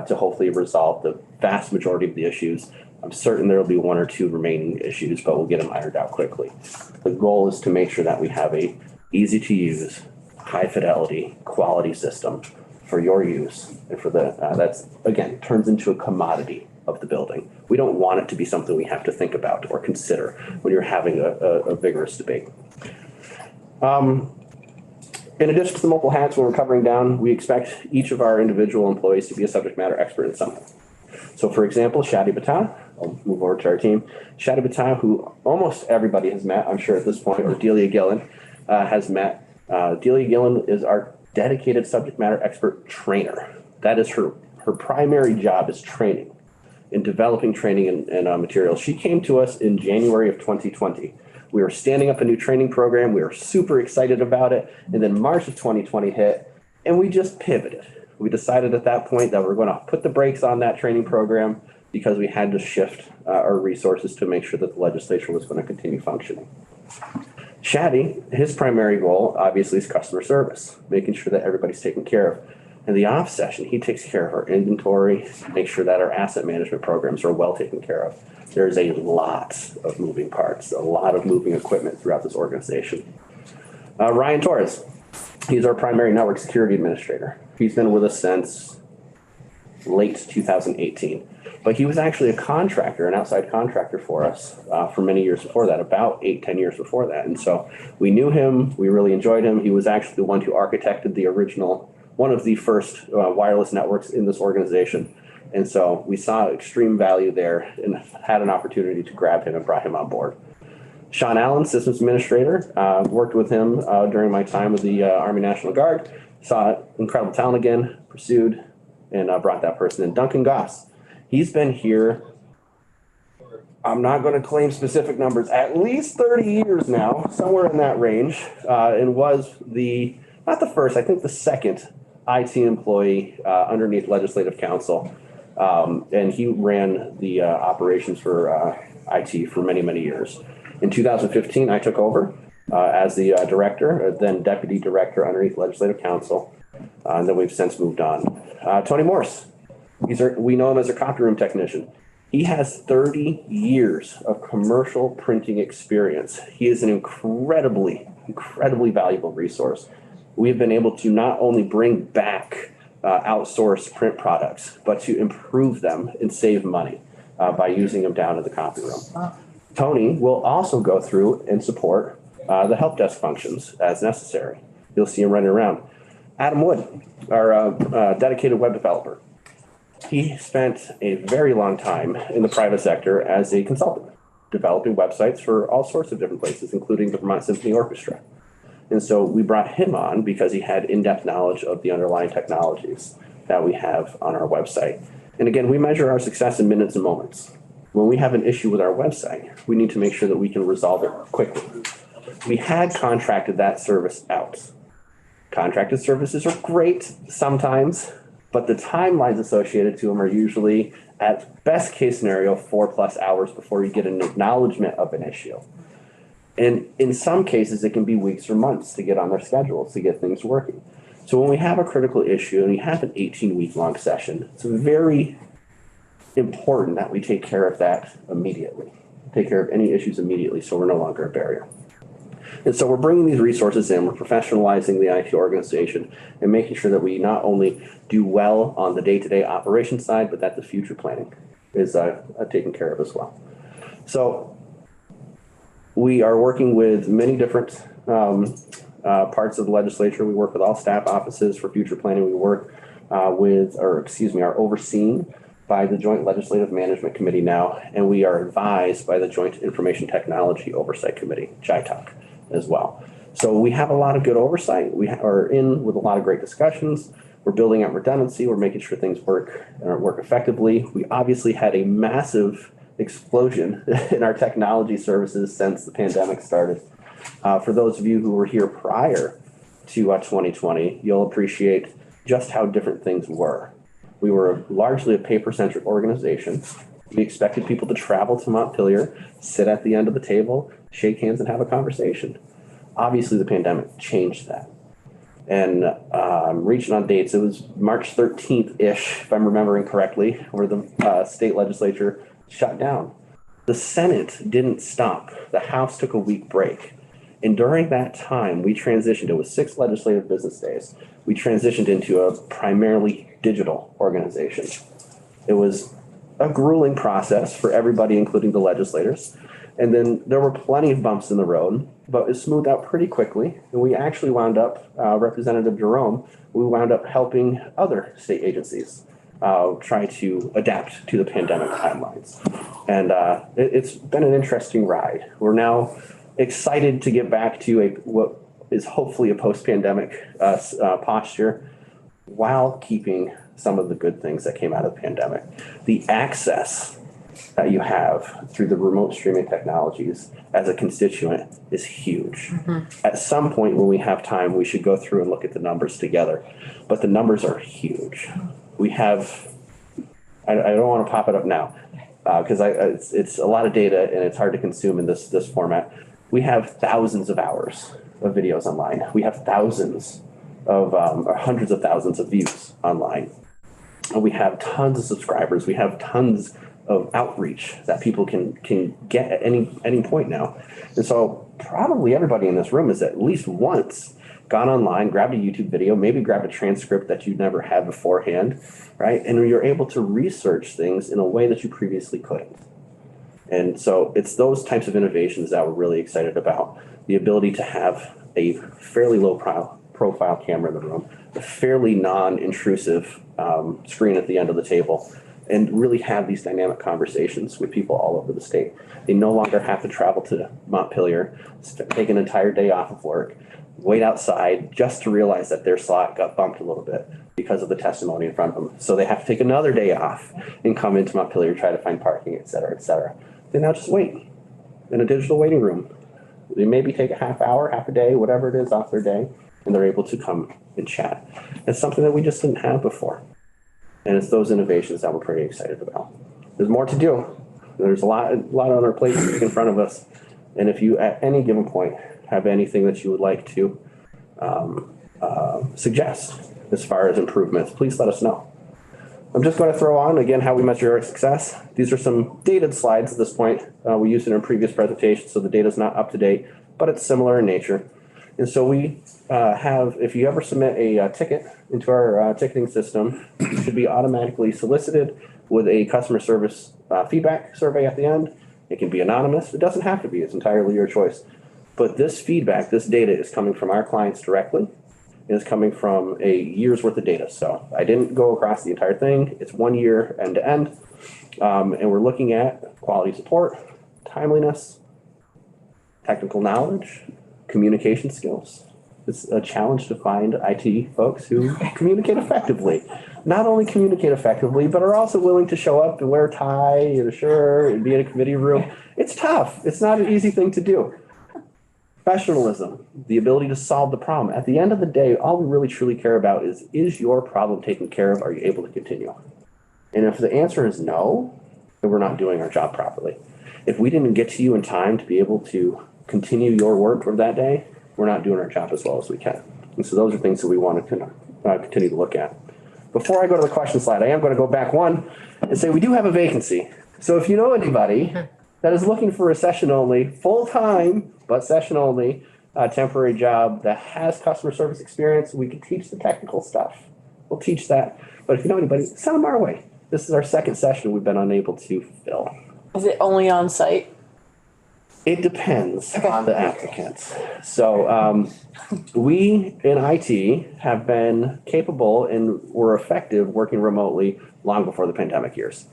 to hopefully resolve the vast majority of the issues. I'm certain there will be 1 or 2 remaining issues, but we'll get them ironed out quickly. The goal is to make sure that we have a easy to use, high fidelity, quality system for your use. And for that's again, turns into a commodity of the building. We don't want it to be something we have to think about or consider when you're having a vigorous debate. In addition to the multiple hats, when we're covering down, we expect each of our individual employees to be a subject matter expert in something. So for example, Shadi Bata, I'll move over to our team. Shadi Bata, who almost everybody has met, I'm sure at this point, or Delia Gillen has met. Delia Gillen is our dedicated subject matter expert trainer. That is her primary job is training, in developing training and materials. She came to us in January of 2020. We were standing up a new training program. We were super excited about it. And then March of 2020 hit, and we just pivoted. We decided at that point that we're going to put the brakes on that training program because we had to shift our resources to make sure that the legislature was going to continue functioning. Shadi, his primary goal obviously is customer service, making sure that everybody's taken care of. In the off session, he takes care of our inventory, makes sure that our asset management programs are well taken care of. There's a lot of moving parts, a lot of moving equipment throughout this organization. Ryan Torres, he's our primary network security administrator. He's been with us since late 2018, but he was actually a contractor, an outside contractor for us for many years before that, about 8-10 years before that. And so we knew him, we really enjoyed him. He was actually the one who architected the original, one of the first wireless networks in this organization. And so we saw extreme value there and had an opportunity to grab him and brought him on board. Sean Allen, systems administrator, worked with him during my time with the Army National Guard, saw incredible talent again, pursued, and brought that person in. Duncan Goss, he's been here, I'm not going to claim specific numbers, at least 30 years now, somewhere in that range, and was not the first, I think the second IT employee underneath Legislative Council. And he ran the operations for IT for many, many years. In 2015, I took over as the director, then deputy director underneath Legislative Council, and then we've since moved on. Tony Morse, We know him as a copy room technician. He has 30 years of commercial printing experience. He is an incredibly valuable resource. We've been able to not only bring back outsourced print products, but to improve them and save money by using them down in the copy room. Tony will also go through and support the help desk functions as necessary. You'll see him running around. Adam Wood, our dedicated web developer. He spent a very long time in the private sector as a consultant, developing websites for all sorts of different places, including the Vermont Symphony Orchestra. And so we brought him on because he had in-depth knowledge of the underlying technologies that we have on our website. And again, we measure our success in minutes and moments. When we have an issue with our website, we need to make sure that we can resolve it quickly. We had contracted that service out. Contracted services are great sometimes, but the timelines associated to them are usually, at best case scenario, 4+ hours before you get an acknowledgement of an issue. And in some cases, it can be weeks or months to get on their schedules, to get things working. So when we have a critical issue and we have an 18-week-long session, it's very important that we take care of that immediately, take care of any issues immediately so we're no longer a barrier. And so we're bringing these resources in, we're professionalizing the IT organization and making sure that we not only do well on the day-to-day operation side, but that the future planning is taken care of as well. So we are working with many different parts of the legislature. We work with all staff offices for future planning. We work are overseen by the Joint Legislative Management Committee now, and we are advised by the Joint Information Technology Oversight Committee, JITOC, as well. So we have a lot of good oversight. We are in with a lot of great discussions. We're building out redundancy. We're making sure things work effectively. We obviously had a massive explosion in our technology services since the pandemic started. For those of you who were here prior to 2020, you'll appreciate just how different things were. We were largely a paper-centric organization. We expected people to travel to Montpelier, sit at the end of the table, shake hands, and have a conversation. Obviously, the pandemic changed that. And reaching on dates, it was March 13th-ish, if I'm remembering correctly, where the state legislature shut down. The Senate didn't stop. The House took a week break. And during that time, we transitioned. It was 6 legislative business days. We transitioned into a primarily digital organization. It was a grueling process for everybody, including the legislators. And then there were plenty of bumps in the road, but it smoothed out pretty quickly. And we actually wound up, Representative Jerome, we wound up helping other state agencies try to adapt to the pandemic timelines. And it's been an interesting ride. We're now excited to get back to what is hopefully a post-pandemic posture while keeping some of the good things that came out of the pandemic. The access that you have through the remote streaming technologies as a constituent is huge. At some point when we have time, we should go through and look at the numbers together, but the numbers are huge. We have, I don't want to pop it up now because it's a lot of data and it's hard to consume in this format. We have thousands of hours of videos online. We have thousands of, or hundreds of thousands of views online. And we have tons of subscribers. We have tons of outreach that people can get at any point now. And so probably everybody in this room has at least once gone online, grabbed a YouTube video, maybe grabbed a transcript that you never had beforehand, right? And you're able to research things in a way that you previously couldn't. And so it's those types of innovations that we're really excited about. The ability to have a fairly low profile camera in the room, a fairly non-intrusive screen at the end of the table, and really have these dynamic conversations with people all over the state. They no longer have to travel to Montpelier, take an entire day off of work, wait outside just to realize that their slot got bumped a little bit because of the testimony in front of them. So they have to take another day off and come into Montpelier, try to find parking, et cetera, et cetera. They now just wait in a digital waiting room. They maybe take a half hour, half a day, whatever it is off their day, and they're able to come and chat. It's something that we just didn't have before. And it's those innovations that we're pretty excited about. There's more to do. There's a lot on our plate in front of us. And if you, at any given point, have anything that you would like to suggest as far as improvements, please let us know. I'm just going to throw on again how we measure our success. These are some dated slides at this point. We used it in a previous presentation, so the data is not up to date, but it's similar in nature. And so we have, if you ever submit a ticket into our ticketing system, it should be automatically solicited with a customer service feedback survey at the end. It can be anonymous. It doesn't have to be. It's entirely your choice. But this feedback, this data is coming from our clients directly. It is coming from a year's worth of data. So I didn't go across the entire thing. It's 1 year end to end. And we're looking at quality support, timeliness, technical knowledge, communication skills. It's a challenge to find IT folks who communicate effectively. Not only communicate effectively, but are also willing to show up and wear a tie and a shirt and be in a committee room. It's tough. It's not an easy thing to do. Professionalism, the ability to solve the problem. At the end of the day, all we really truly care about is your problem taken care of? Are you able to continue? And if the answer is no, then we're not doing our job properly. If we didn't get to you in time to be able to continue your work for that day, we're not doing our job as well as we can. And so those are things that we want to continue to look at. Before I go to the question slide, I am going to go back one and say we do have a vacancy. So if you know anybody that is looking for a session only, full-time, but session only, temporary job that has customer service experience, we can teach the technical stuff. We'll teach that. But if you know anybody, send them our way. This is our second session we've been unable to fill. Is it only on site? It depends on the applicant. So we in IT have been capable and were effective working remotely long before the pandemic years.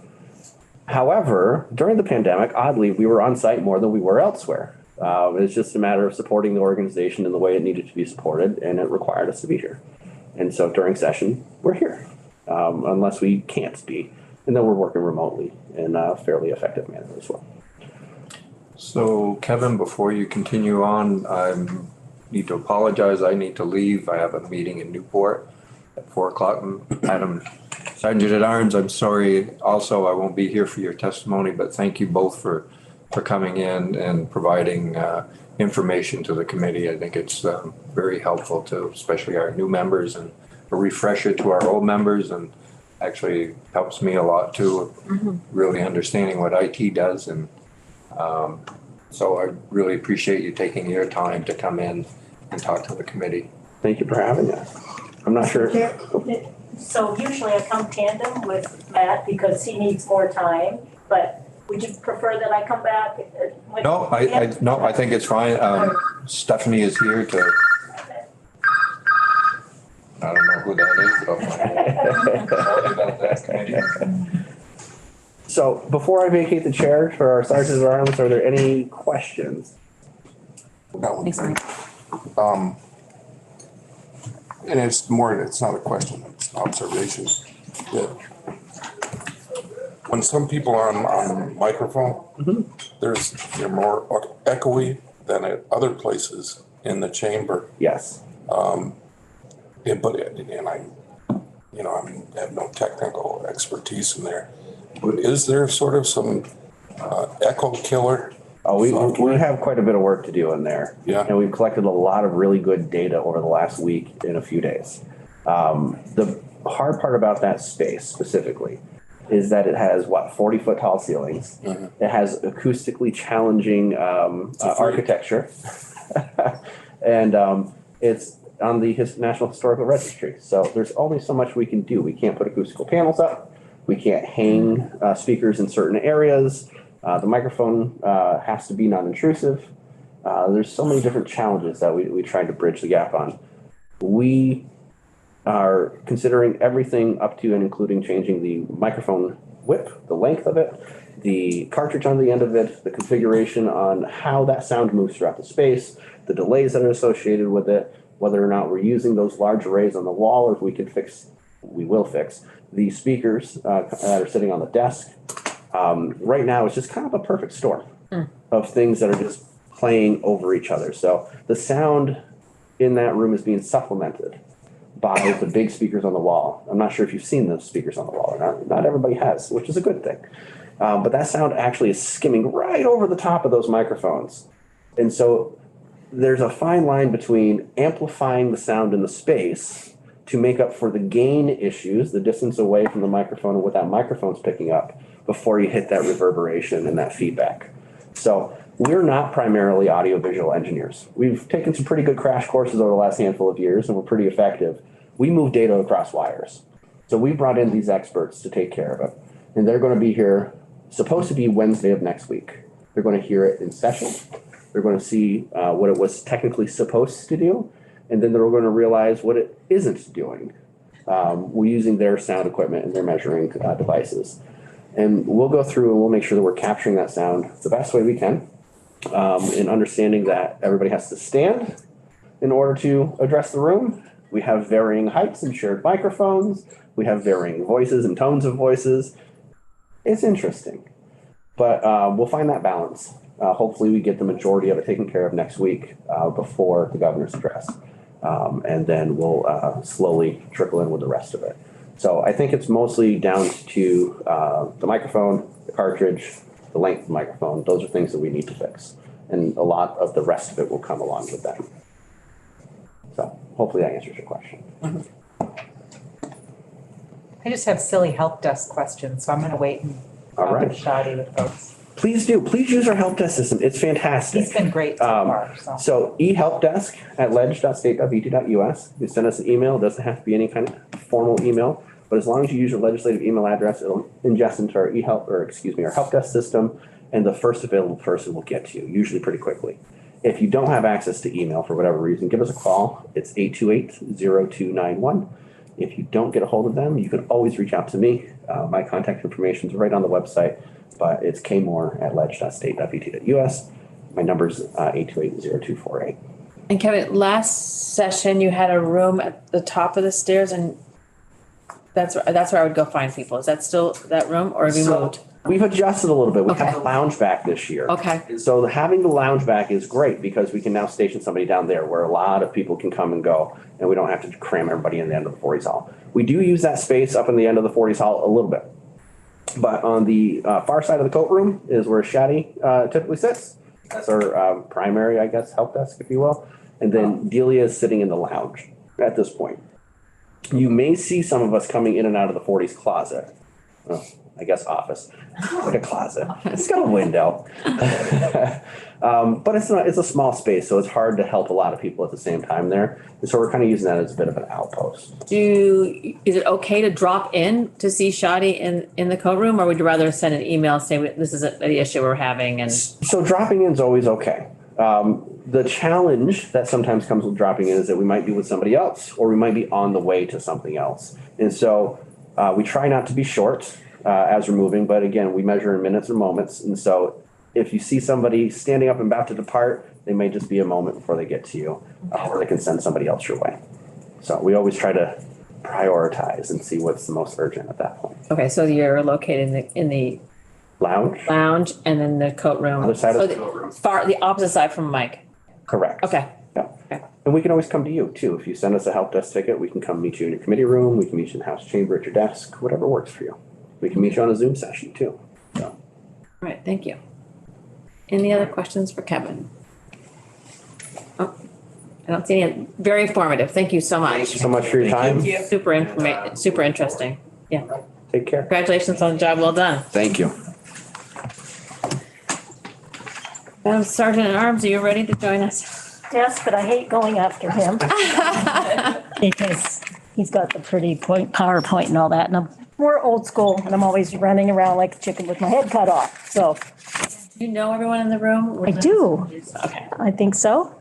However, during the pandemic, oddly, we were on site more than we were elsewhere. It's just a matter of supporting the organization in the way it needed to be supported, and it required us to be here. And so during session, we're here, unless we can't be. And then we're working remotely in a fairly effective manner as well. So Kevin, before you continue on, I need to apologize. I need to leave. I have a meeting in Newport at 4:00. Madam Sergeant at Arms, I'm sorry. Also, I won't be here for your testimony, but thank you both for coming in and providing information to the committee. I think it's very helpful to especially our new members and a refresher to our old members, and actually helps me a lot too, really understanding what IT does. And so I really appreciate you taking your time to come in and talk to the committee. Thank you for having us. I'm not sure. So usually I come tandem with Matt because he needs more time, but would you prefer that I come back? No, I think it's fine. Stephanie is here to, I don't know who that is. So before I vacate the chair for our Sergeant at Arms, are there any questions? And it's not a question, it's an observation. That when some people are on microphone, they're more echoey than at other places in the chamber. Yes. I have no technical expertise in there. But is there sort of some echo killer? Oh, we have quite a bit of work to do in there. Yeah. And we've collected a lot of really good data over the last week in a few days. The hard part about that space specifically is that it has 40-foot tall ceilings. It has acoustically challenging architecture. And it's on the National Historical Registry. So there's only so much we can do. We can't put acoustical panels up. We can't hang speakers in certain areas. The microphone has to be non-intrusive. There's so many different challenges that we tried to bridge the gap on. We are considering everything up to and including changing the microphone width, the length of it, the cartridge on the end of it, the configuration on how that sound moves throughout the space, the delays that are associated with it, whether or not we're using those large arrays on the wall, or if we will fix the speakers that are sitting on the desk. Right now, it's just kind of a perfect storm of things that are just playing over each other. So the sound in that room is being supplemented by the big speakers on the wall. I'm not sure if you've seen those speakers on the wall or not. Not everybody has, which is a good thing. But that sound actually is skimming right over the top of those microphones. And so there's a fine line between amplifying the sound in the space to make up for the gain issues, the distance away from the microphone and what that microphone's picking up before you hit that reverberation and that feedback. So we're not primarily audiovisual engineers. We've taken some pretty good crash courses over the last handful of years and we're pretty effective. We move data across wires. So we brought in these experts to take care of it. And they're going to be here, supposed to be Wednesday of next week. They're going to hear it in session. They're going to see what it was technically supposed to do. And then they're going to realize what it isn't doing. We're using their sound equipment and their measuring devices. And we'll go through and we'll make sure that we're capturing that sound the best way we can. And understanding that everybody has to stand in order to address the room. We have varying heights and shared microphones. We have varying voices and tones of voices. It's interesting, but we'll find that balance. Hopefully we get the majority of it taken care of next week before the governor's address. And then we'll slowly trickle in with the rest of it. So I think it's mostly down to the microphone, the cartridge, the length of the microphone. Those are things that we need to fix. And a lot of the rest of it will come along with that. So hopefully that answers your question. I just have silly help desk questions, so I'm gonna wait and All talk right. to Shadi with folks. Please do. Please use our help desk system. It's fantastic. He's been great so far, so. So ehelpdesk@ledge.state.vt.us. You send us an email. It doesn't have to be any kind of formal email, but as long as you use your legislative email address, it'll ingest into our our help desk system, and the first available person will get to you, usually pretty quickly. If you don't have access to email for whatever reason, give us a call. It's 828-0291. If you don't get a hold of them, you can always reach out to me. My contact information is right on the website, but it's kmore@ledge.state.vt.us. My number's 828-0248. And Kevin, last session you had a room at the top of the stairs and that's where I would go find people. Is that still that room or have you moved? We've adjusted a little bit. We Okay. have the lounge back this year. Okay. So having the lounge back is great because we can now station somebody down there where a lot of people can come and go and we don't have to cram everybody in the end of the 40s hall. We do use that space up in the end of the 40s hall a little bit. But on the far side of the coat room is where Shadi typically sits. That's our primary, I guess, help desk, if you will. And then Delia is sitting in the lounge at this point. You may see some of us coming in and out of the 40s closet. Oh, I guess office, like a closet. It's got a window. But it's a small space, so it's hard to help a lot of people at the same time there. And so we're kind of using that as a bit of an outpost. Is it okay to drop in to see Shadi in the code room or would you rather send an email saying this is the issue we're having and? So dropping in is always okay. The challenge that sometimes comes with dropping in is that we might be with somebody else or we might be on the way to something else. And so we try not to be short as we're moving, but again, we measure in minutes or moments. And so if you see somebody standing up and about to depart, they may just be a moment before they get to you, or they can send somebody else your way. So we always try to prioritize and see what's the most urgent at that point. Okay, so you're located in the lounge and then the coat room. Other side of So the coat room. the opposite side from Mike. Correct. Okay. Yeah. And we can always come to you too. If you send us a help desk ticket, we can come meet you in your committee room. We can meet you in the House chamber at your desk, whatever works for you. We can meet you on a Zoom session too. So. All right, thank you. Any other questions for Kevin? Oh, I don't see any. Very informative. Thank you so much. Thank you so much for your time. Super interesting. Yeah. Take care. Congratulations on the job well done. Thank you. Sergeant at Arms, are you ready to join us? Yes, but I hate going after him. Because he's got the pretty PowerPoint and all that, and I'm more old school, and I'm always running around like a chicken with my head cut off, so. Do you know everyone in the room? I do. Okay. I think so.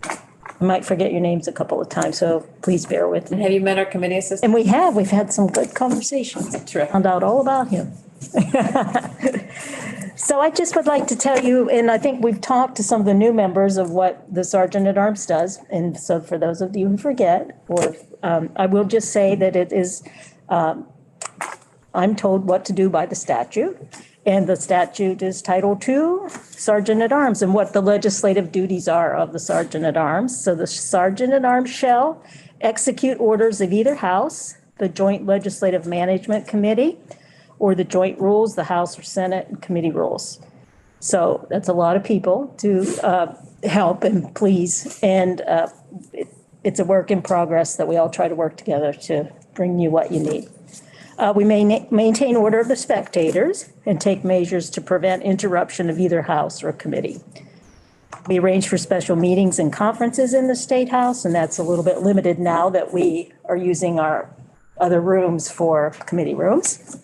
I might forget your names a couple of times, so please bear with And me. have you met our committee assistant? And we've had some good conversations. Terrific. Found out all about him. So I just would like to tell you, and I think we've talked to some of the new members of what the Sergeant at Arms does. And so for those of you who forget, I will just say that it is, I'm told what to do by the statute. And the statute is Title II, Sergeant at Arms, and what the legislative duties are of the Sergeant at Arms. So the Sergeant at Arms shall execute orders of either House, the Joint Legislative Management Committee, or the joint rules, the House or Senate and committee rules. So that's a lot of people to help and please. And it's a work in progress that we all try to work together to bring you what you need. We maintain order of the spectators and take measures to prevent interruption of either house or committee. We arrange for special meetings and conferences in the State House, and that's a little bit limited now that we are using our other rooms for committee rooms.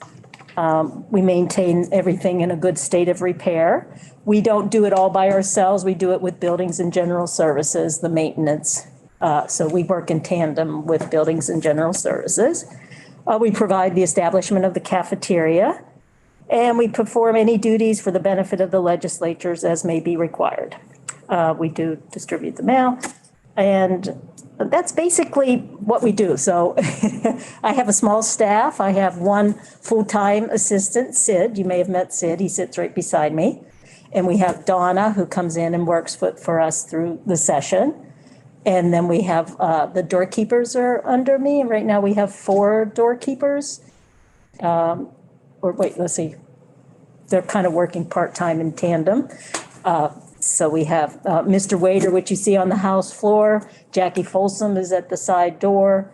We maintain everything in a good state of repair. We don't do it all by ourselves. We do it with Buildings and General Services, the maintenance. So we work in tandem with Buildings and General Services. We provide the establishment of the cafeteria, and we perform any duties for the benefit of the legislatures as may be required. We do distribute the mail, and that's basically what we do. So I have a small staff. I have one full-time assistant, Sid. You may have met Sid. He sits right beside me. And we have Donna, who comes in and works for us through the session. And then we have the doorkeepers are under me. And right now we have 4 doorkeepers. Let's see. They're kind of working part-time in tandem. So we have Mr. Waiter, which you see on the house floor. Jackie Folsom is at the side door.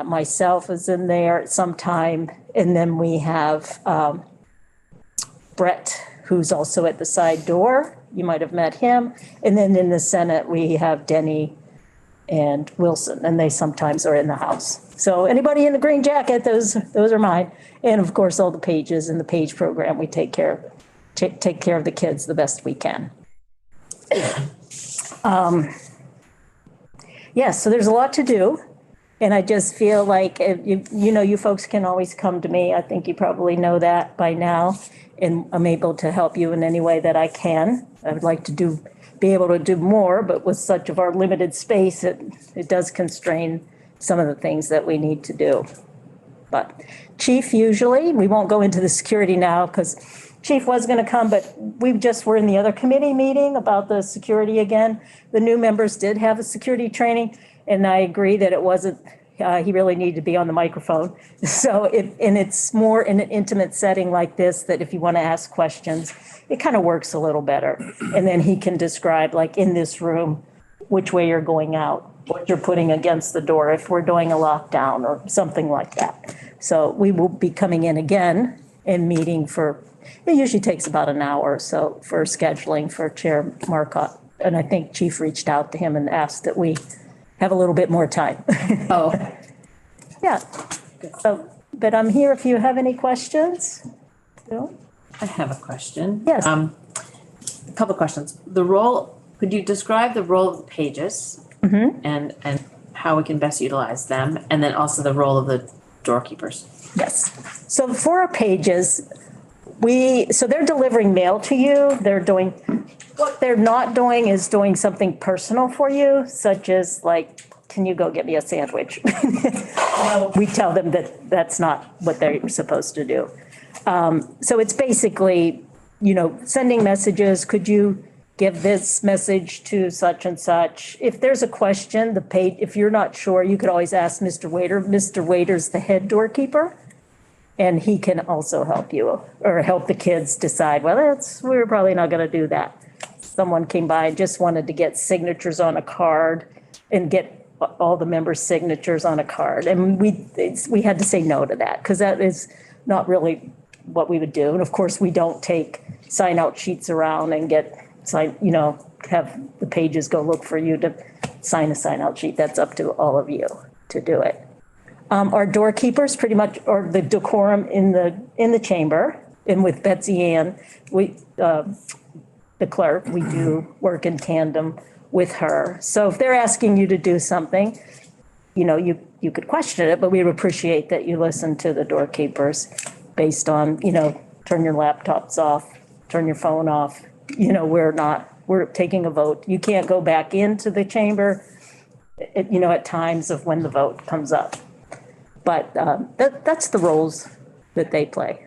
Myself is in there at some time. And then we have Brett, who's also at the side door. You might have met him. And then in the Senate, we have Denny and Wilson, and they sometimes are in the house. So anybody in the green jacket, those are mine. And of course, all the pages in the page program, we take care of the kids the best we can. Yes, so there's a lot to do. And I just feel like, you folks can always come to me. I think you probably know that by now. And I'm able to help you in any way that I can. I would like to be able to do more, but with such of our limited space, it does constrain some of the things that we need to do. But Chief, usually, we won't go into the security now because Chief was going to come, but we just were in the other committee meeting about the security again. The new members did have a security training, and I agree that it wasn't, he really needed to be on the microphone. So it's more in an intimate setting like this that if you want to ask questions, it kind of works a little better. And then he can describe, like in this room, which way you're going out, what you're putting against the door, if we're doing a lockdown or something like that. So we will be coming in again and meeting it usually takes about an hour or so for scheduling for Chair Marcotte. And I think Chief reached out to him and asked that we have a little bit more time. Oh. Yeah. So, but I'm here if you have any questions. Bill? I have a question. Yes. A couple of questions. Could you describe the role of the pages and how we can best utilize them? And then also the role of the doorkeepers? Yes. So for our pages, so they're delivering mail to you. What they're not doing is doing something personal for you, such as like, can you go get me a sandwich? We tell them that that's not what they're supposed to do. So it's basically, sending messages. Could you give this message to such and such? If there's a question, if you're not sure, you could always ask Mr. Waiter. Mr. Waiter's the head doorkeeper. And he can also help you or help the kids decide, we're probably not going to do that. Someone came by and just wanted to get signatures on a card and get all the members' signatures on a card. And we had to say no to that because that is not really what we would do. And of course, we don't take sign out sheets around and have the pages go look for you to sign a sign out sheet. That's up to all of you to do it. Our doorkeepers pretty much, or the decorum in the chamber, and with Betsy Ann, the clerk, we do work in tandem with her. So if they're asking you to do something, you could question it, but we would appreciate that you listen to the doorkeepers based on, turn your laptops off, turn your phone off. We're taking a vote. You can't go back into the chamber, at times of when the vote comes up. But that's the roles that they play.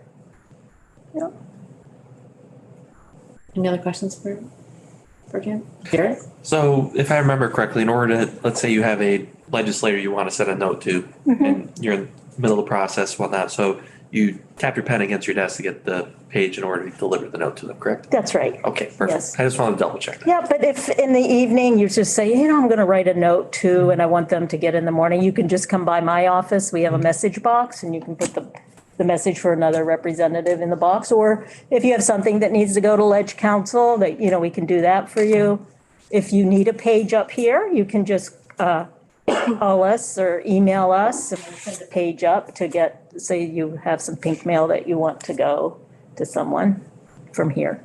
Any other questions for Jim? Garrett? So if I remember correctly, in order to, let's say you have a legislator you want to send a note to, and you're in the middle of the process, whatnot. So you tap your pen against your desk to get the page in order to deliver the note to them, correct? That's right. Okay, perfect. Yes. I just wanted to double check that. Yeah, but if in the evening you just say, I'm going to write a note too, and I want them to get in the morning, you can just come by my office. We have a message box and you can put the message for another representative in the box. Or if you have something that needs to go to Ledge Council, that, we can do that for you. If you need a page up here, you can just call us or email us and we'll send a page up to say you have some pink mail that you want to go to someone from here.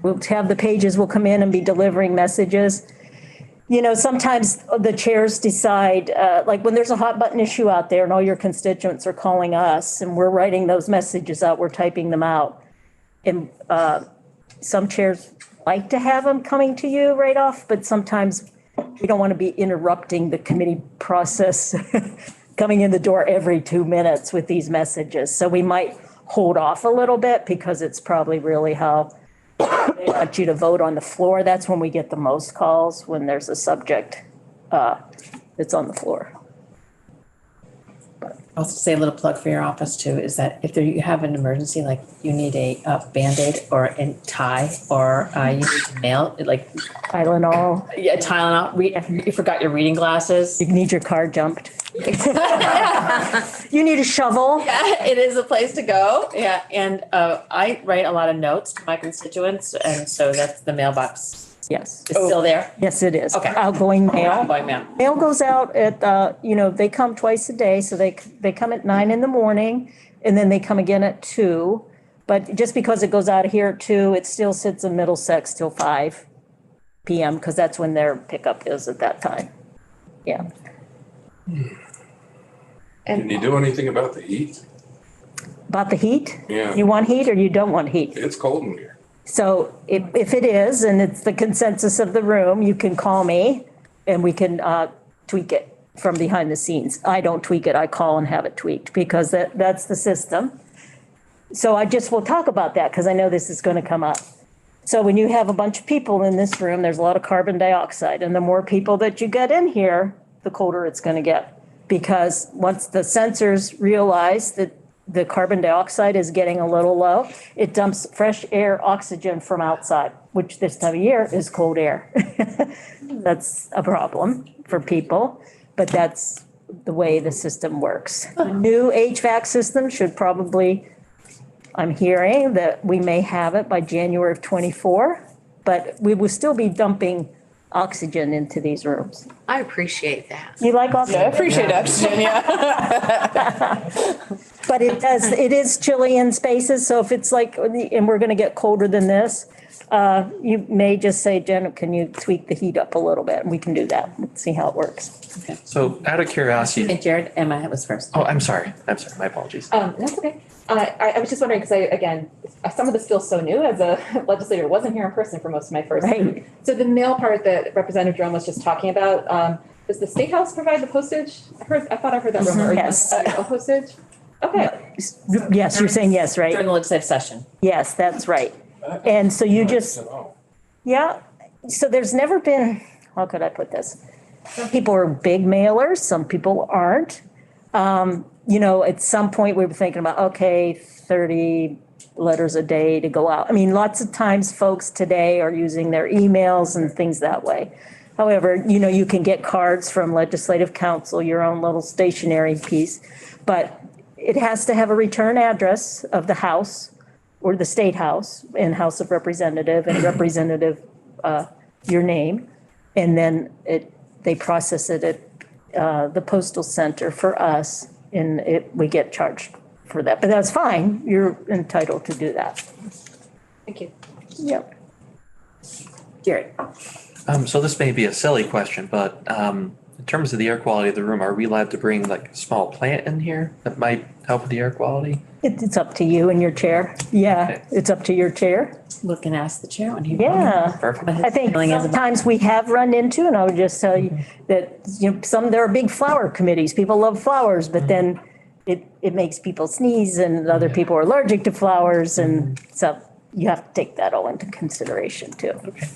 We'll have the pages, we'll come in and be delivering messages. Sometimes the chairs decide, like when there's a hot button issue out there and all your constituents are calling us and we're writing those messages out, we're typing them out. And some chairs like to have them coming to you right off, but sometimes we don't want to be interrupting the committee process, coming in the door every 2 minutes with these messages. So we might hold off a little bit because it's probably really how they want you to vote on the floor. That's when we get the most calls, when there's a subject that's on the floor. Also say a little plug for your office too, is that if you have an emergency, like you need a Band-Aid or a tie, or you need to mail, like. Tylenol. Yeah, Tylenol, you forgot your reading glasses. You need your car jumped. You need a shovel. Yeah, it is a place to go. Yeah, and I write a lot of notes to my constituents, and so that's the mailbox. Yes. It's still there? Yes, it is. Okay. Outgoing mail. Outgoing mail. Mail goes out at, they come twice a day, so they come at 9 a.m. and then they come again at 2. But just because it goes out of here at 2, it still sits in Middlesex till 5 p.m. because that's when their pickup is at that time. Yeah. Can you do anything about the heat? About the heat? Yeah. You want heat or you don't want heat? It's cold in here. So if it is, and it's the consensus of the room, you can call me and we can tweak it from behind the scenes. I don't tweak it, I call and have it tweaked because that's the system. So we'll talk about that because I know this is going to come up. So when you have a bunch of people in this room, there's a lot of carbon dioxide, and the more people that you get in here, the colder it's going to get. Because once the sensors realize that the carbon dioxide is getting a little low, it dumps fresh air oxygen from outside, which this time of year is cold air. That's a problem for people, but that's the way the system works. The new HVAC system should probably, I'm hearing that we may have it by January of '24, but we will still be dumping oxygen into these rooms. I appreciate that. You like oxygen? Yeah, I appreciate oxygen, But it is chilly in spaces, so if it's like, and we're gonna get colder than this, you may just say, Jen, can you tweak the heat up a little bit? And we can do that, see how it works. Okay. So out of curiosity. Hey, Jared, Emma was first. Oh, I'm sorry. My apologies. That's okay. I was just wondering, because again, some of this feels so new as a legislator, who wasn't here in person for most of my first. Right. So the mail part that Representative Jerome was just talking about, does the State House provide the postage? I thought I heard that rumor. Yes. Postage? Okay. Yes, you're saying yes, right? During the legislative session. Yes, that's right. And so you just, yeah, so there's never been, how could I put this? Some people are big mailers, some people aren't. At some point we were thinking about, okay, 30 letters a day to go out. I mean, lots of times folks today are using their emails and things that way. However, you can get cards from Legislative Council, your own little stationery piece, but it has to have a return address of the House or the State House and House of Representative and Representative, your name. And then they process it at the Postal Center for us, and we get charged for that. But that's fine. You're entitled to do that. Thank you. Yep. Jared. So this may be a silly question, but in terms of the air quality of the room, are we allowed to bring like a small plant in here that might help with the air quality? It's up to you and your chair. Yeah, it's up to your chair. Look and ask the chair when he. Yeah. Perfect. I think sometimes we have run into, and I would just tell you that, there are big flower committees. People love flowers, but then it makes people sneeze and other people are allergic to flowers. And so you have to take that all into consideration too. Okay.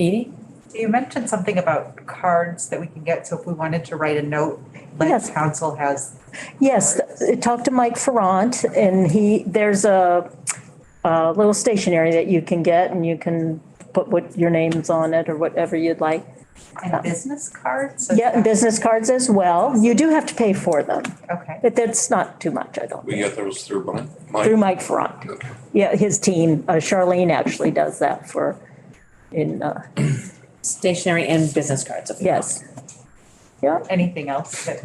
Edie? You mentioned something about cards that we can get, so if we wanted to write a note, Yes. like council has. Yes, talk to Mike Ferrant, and there's a little stationery that you can get, and you can put what your name's on it or whatever you'd like. And business cards? Yeah, and business cards as well. You do have to pay for them, Okay. but that's not too much, I don't We think. get those through Mike? Through Mike Ferrant. Okay. Yeah, his team, Charlene actually does that Stationery and business cards. Okay. yes. Anything else that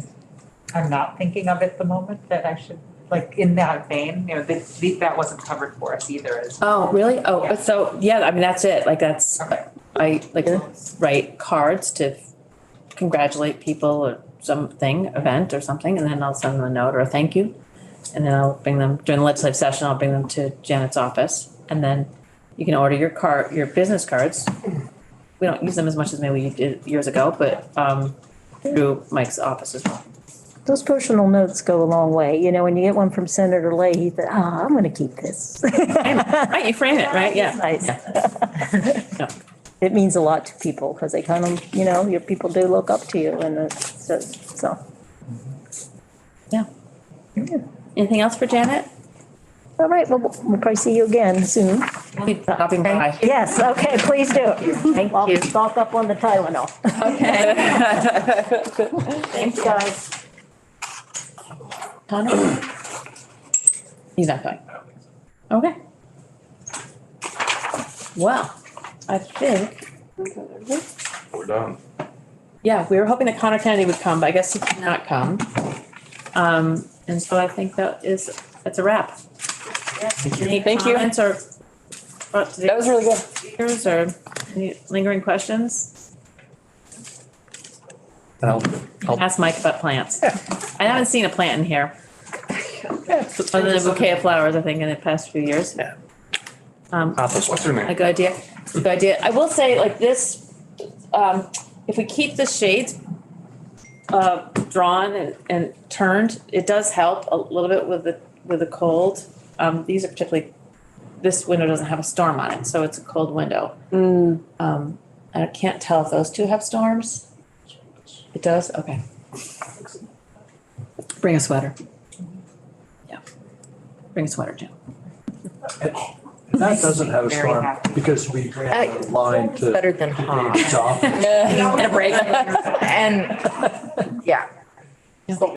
I'm not thinking of at the moment that I should, like, in that vein, you know, that wasn't covered for us either as. Oh, really? Oh, so, yeah, I mean, that's it. Like, that's, Okay. I like write cards to congratulate people or something, event or something, and then I'll send them a note or a thank you. And then I'll bring them, during the legislative session, I'll bring them to Janet's office. And then you can order your business cards. We don't use them as much as maybe we did years ago, but through Mike's office as well. Those personal notes go a long way. You know, when you get one from Senator Leahy, that, I'm going to keep this. Right, you frame it, right? Yeah. Nice. Yeah. It means a lot to people because they kind of, your people do look up to you and so. Anything else for Janet? All right, well, we'll probably see you again soon. We'll be stopping by. Yes, okay, please do. Thank you. I'll stock up on the Tylenol. Okay. Thanks, guys. Connor? He's not going. Okay. Well, I think, We're done. yeah, we were hoping that Connor Kennedy would come, but I guess he could not come. And so I think that's a wrap. Any comments or? That was really good. Speakers or any lingering questions? I'll Ask Mike about plants. I haven't seen a plant in here. Other than a bouquet of flowers, I think, in the past few years. Yeah. What's her name? A good idea. Good idea. I will say like this, if we keep the shades drawn and turned, it does help a little bit with the cold. These are particularly, this window doesn't have a storm on it, so it's a cold window. I can't tell if those two have storms. It does? Okay. Bring a sweater. Yeah. Bring a sweater too. That doesn't have a Very storm happy. because we ran a line to Better than hot. Dave's office. And a break. And, yeah.